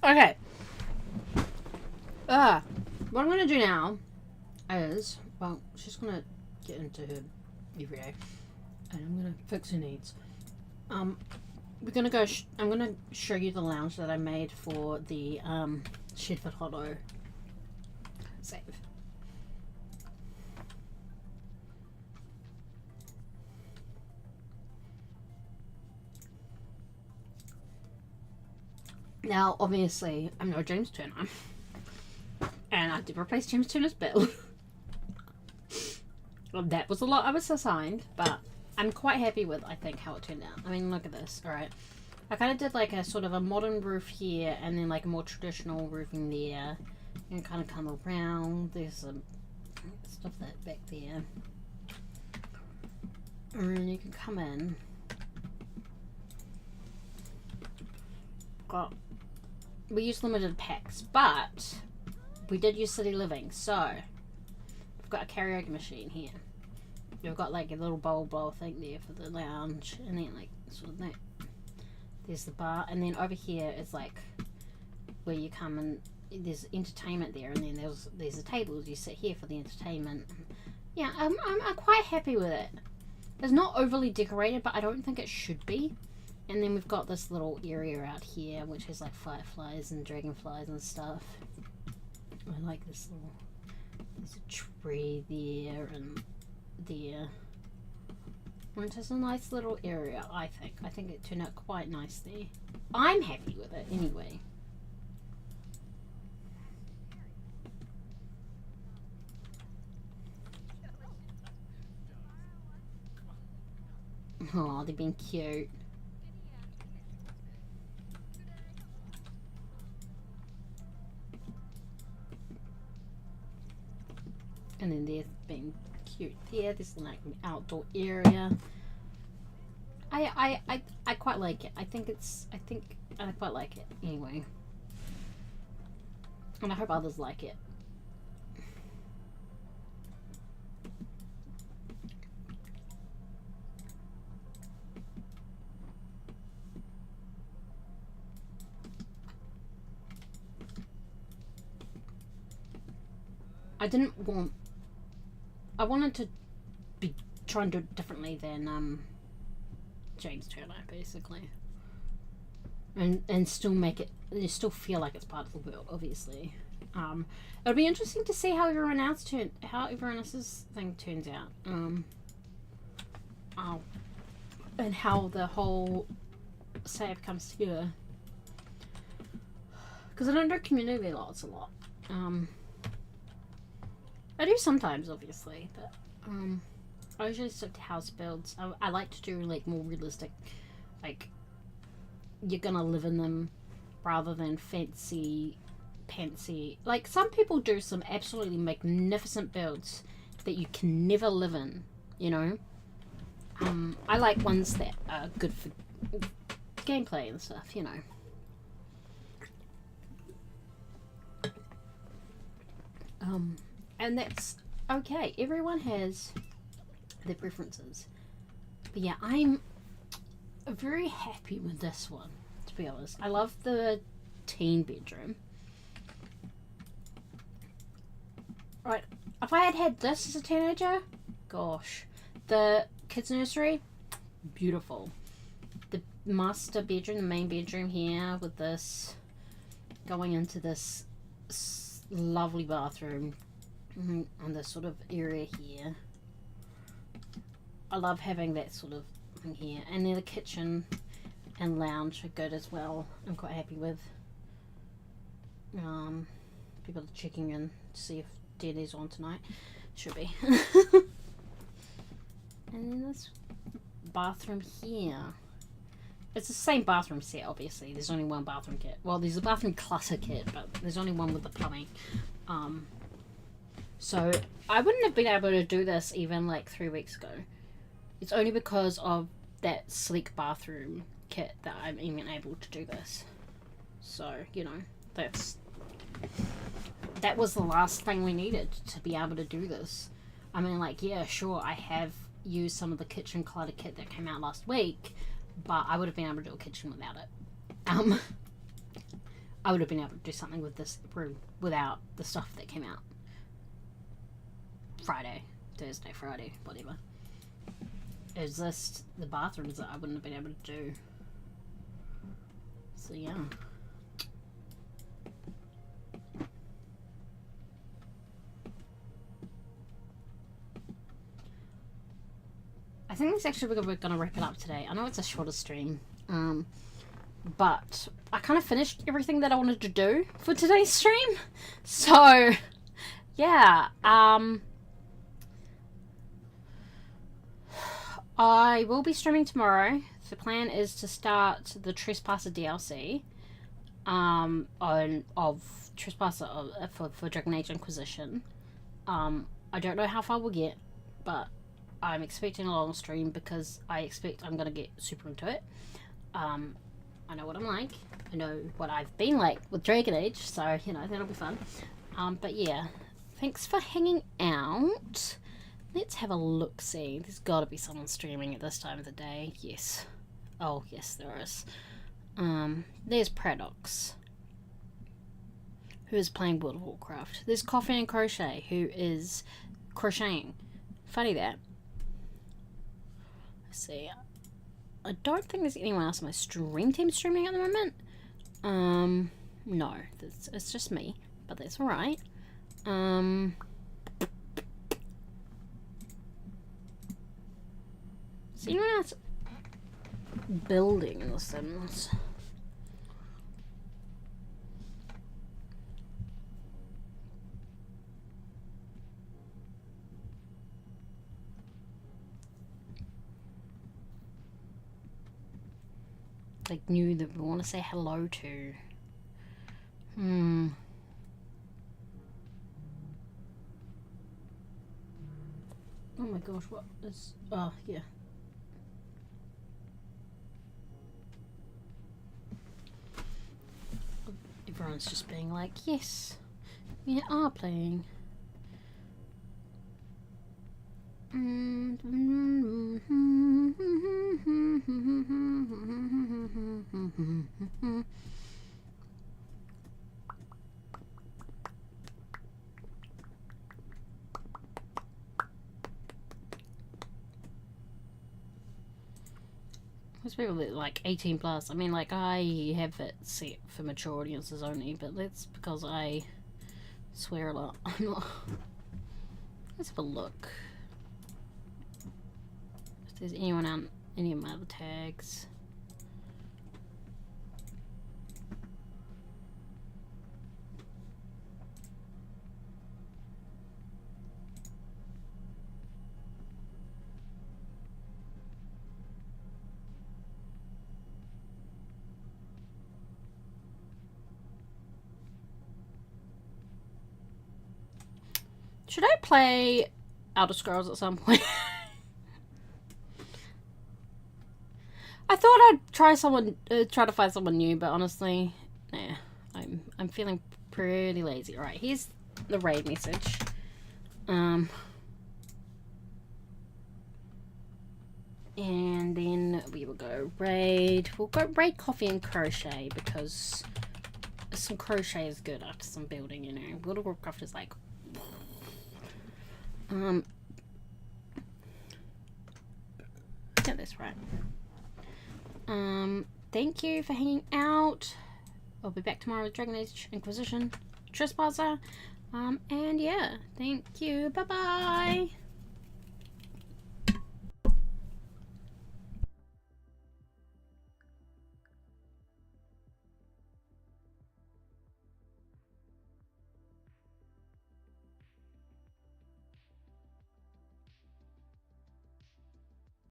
Okay. What I'm gonna do now is, well, she's gonna get into her every day, and I'm gonna fix her needs. We're gonna go. I'm gonna show you the lounge that I made for the Shedford Hollow save. Now, obviously, I'm no James Turner, and I did replace James Turner's bill. Well, that was a lot I was assigned, but I'm quite happy with, I think, how it turned out. I mean, look at this. Alright. I kind of did like a sort of a modern roof here, and then like a more traditional roofing there. And kind of come around. There's some stuff that back there. And then you can come in. We use limited packs, but we did use City Living, so we've got a karaoke machine here. We've got like a little bowl blower thing there for the lounge, and then like sort of that. There's the bar, and then over here is like where you come and there's entertainment there, and then there's the tables. You sit here for the entertainment. Yeah, I'm quite happy with it. It's not overly decorated, but I don't think it should be. And then we've got this little area out here, which has like fireflies and dragonflies and stuff. I like this little. There's a tree there and there. Which is a nice little area, I think. I think it turned out quite nicely. I'm happy with it anyway. Oh, they've been cute. And then they've been cute there. This is like an outdoor area. I quite like it. I think I quite like it anyway. And I hope others like it. I wanted to be trying to do it differently than James Turner, basically, and still make it. You still feel like it's part of the world, obviously. It'll be interesting to see how everyone else's thing turns out. And how the whole save comes together. Because I don't do community lots a lot. I do sometimes, obviously, but I usually stick to house builds. I like to do like more realistic, like you're gonna live in them, rather than fancy. Like some people do some absolutely magnificent builds that you can never live in. You know, I like ones that are good for gameplay and stuff. You know. And that's okay. Everyone has their preferences. But yeah, I'm very happy with this one, to be honest. I love the teen bedroom. Right, if I had had this as a teenager, gosh. The kids' nursery, beautiful. The master bedroom, the main bedroom here with this, going into this lovely bathroom. And this sort of area here. I love having that sort of thing here. And then the kitchen and lounge are good as well. I'm quite happy with. People are checking in to see if Danny's on tonight. Should be. And then this bathroom here. It's the same bathroom set, obviously. There's only one bathroom kit. Well, there's a bathroom clutter kit, but there's only one with the plumbing. So I wouldn't have been able to do this even like 3 weeks ago. It's only because of that sleek bathroom kit that I'm even able to do this. So, you know, that was the last thing we needed to be able to do this. I mean, like, yeah, sure, I have used some of the kitchen clutter kit that came out last week, but I would have been able to do a kitchen without it. I would have been able to do something with this room without the stuff that came out Thursday, Friday, whatever. It was just the bathrooms that I wouldn't have been able to do. So yeah. I think that's actually we're going to wrap it up today. I know it's a shorter stream, but I kind of finished everything that I wanted to do for today's stream. So, yeah, I will be streaming tomorrow. The plan is to start the Trespasser DLC, of Trespasser for Dragon Age Inquisition. I don't know how far we'll get, but I'm expecting a long stream because I expect I'm going to get super into it. I know what I'm like. I know what I've been like with Dragon Age, so, you know, that'll be fun. But yeah, thanks for hanging out. Let's have a look-see. There's got to be someone streaming at this time of the day. Yes. Oh, yes, there is. There's Pradox, who is playing World of Warcraft. There's Coffee and Crochet, who is crocheting. Funny that. See, I don't think there's anyone else on my stream team streaming at the moment. No, it's just me, but that's alright. Is anyone else building in The Sims? Like new that we want to say hello to. Oh my gosh, what is... Oh, yeah. Everyone's just being like, yes, we are playing. There's people that like 18 plus. I mean, like, I have it set for mature audiences only, but that's because I swear a lot. I'm not. Let's have a look. If there's anyone on any of my other tags. Should I play Elder Scrolls at some point? I thought I'd try to find someone new, but honestly, nah. I'm feeling pretty lazy. Alright, here's the raid message. And then we will go raid. We'll go raid Coffee and Crochet because some crochet is good after some building, you know. World of Warcraft is like... Get this right. Thank you for hanging out. I'll be back tomorrow with Dragon Age Inquisition, Trespasser. And yeah, thank you. Bye bye.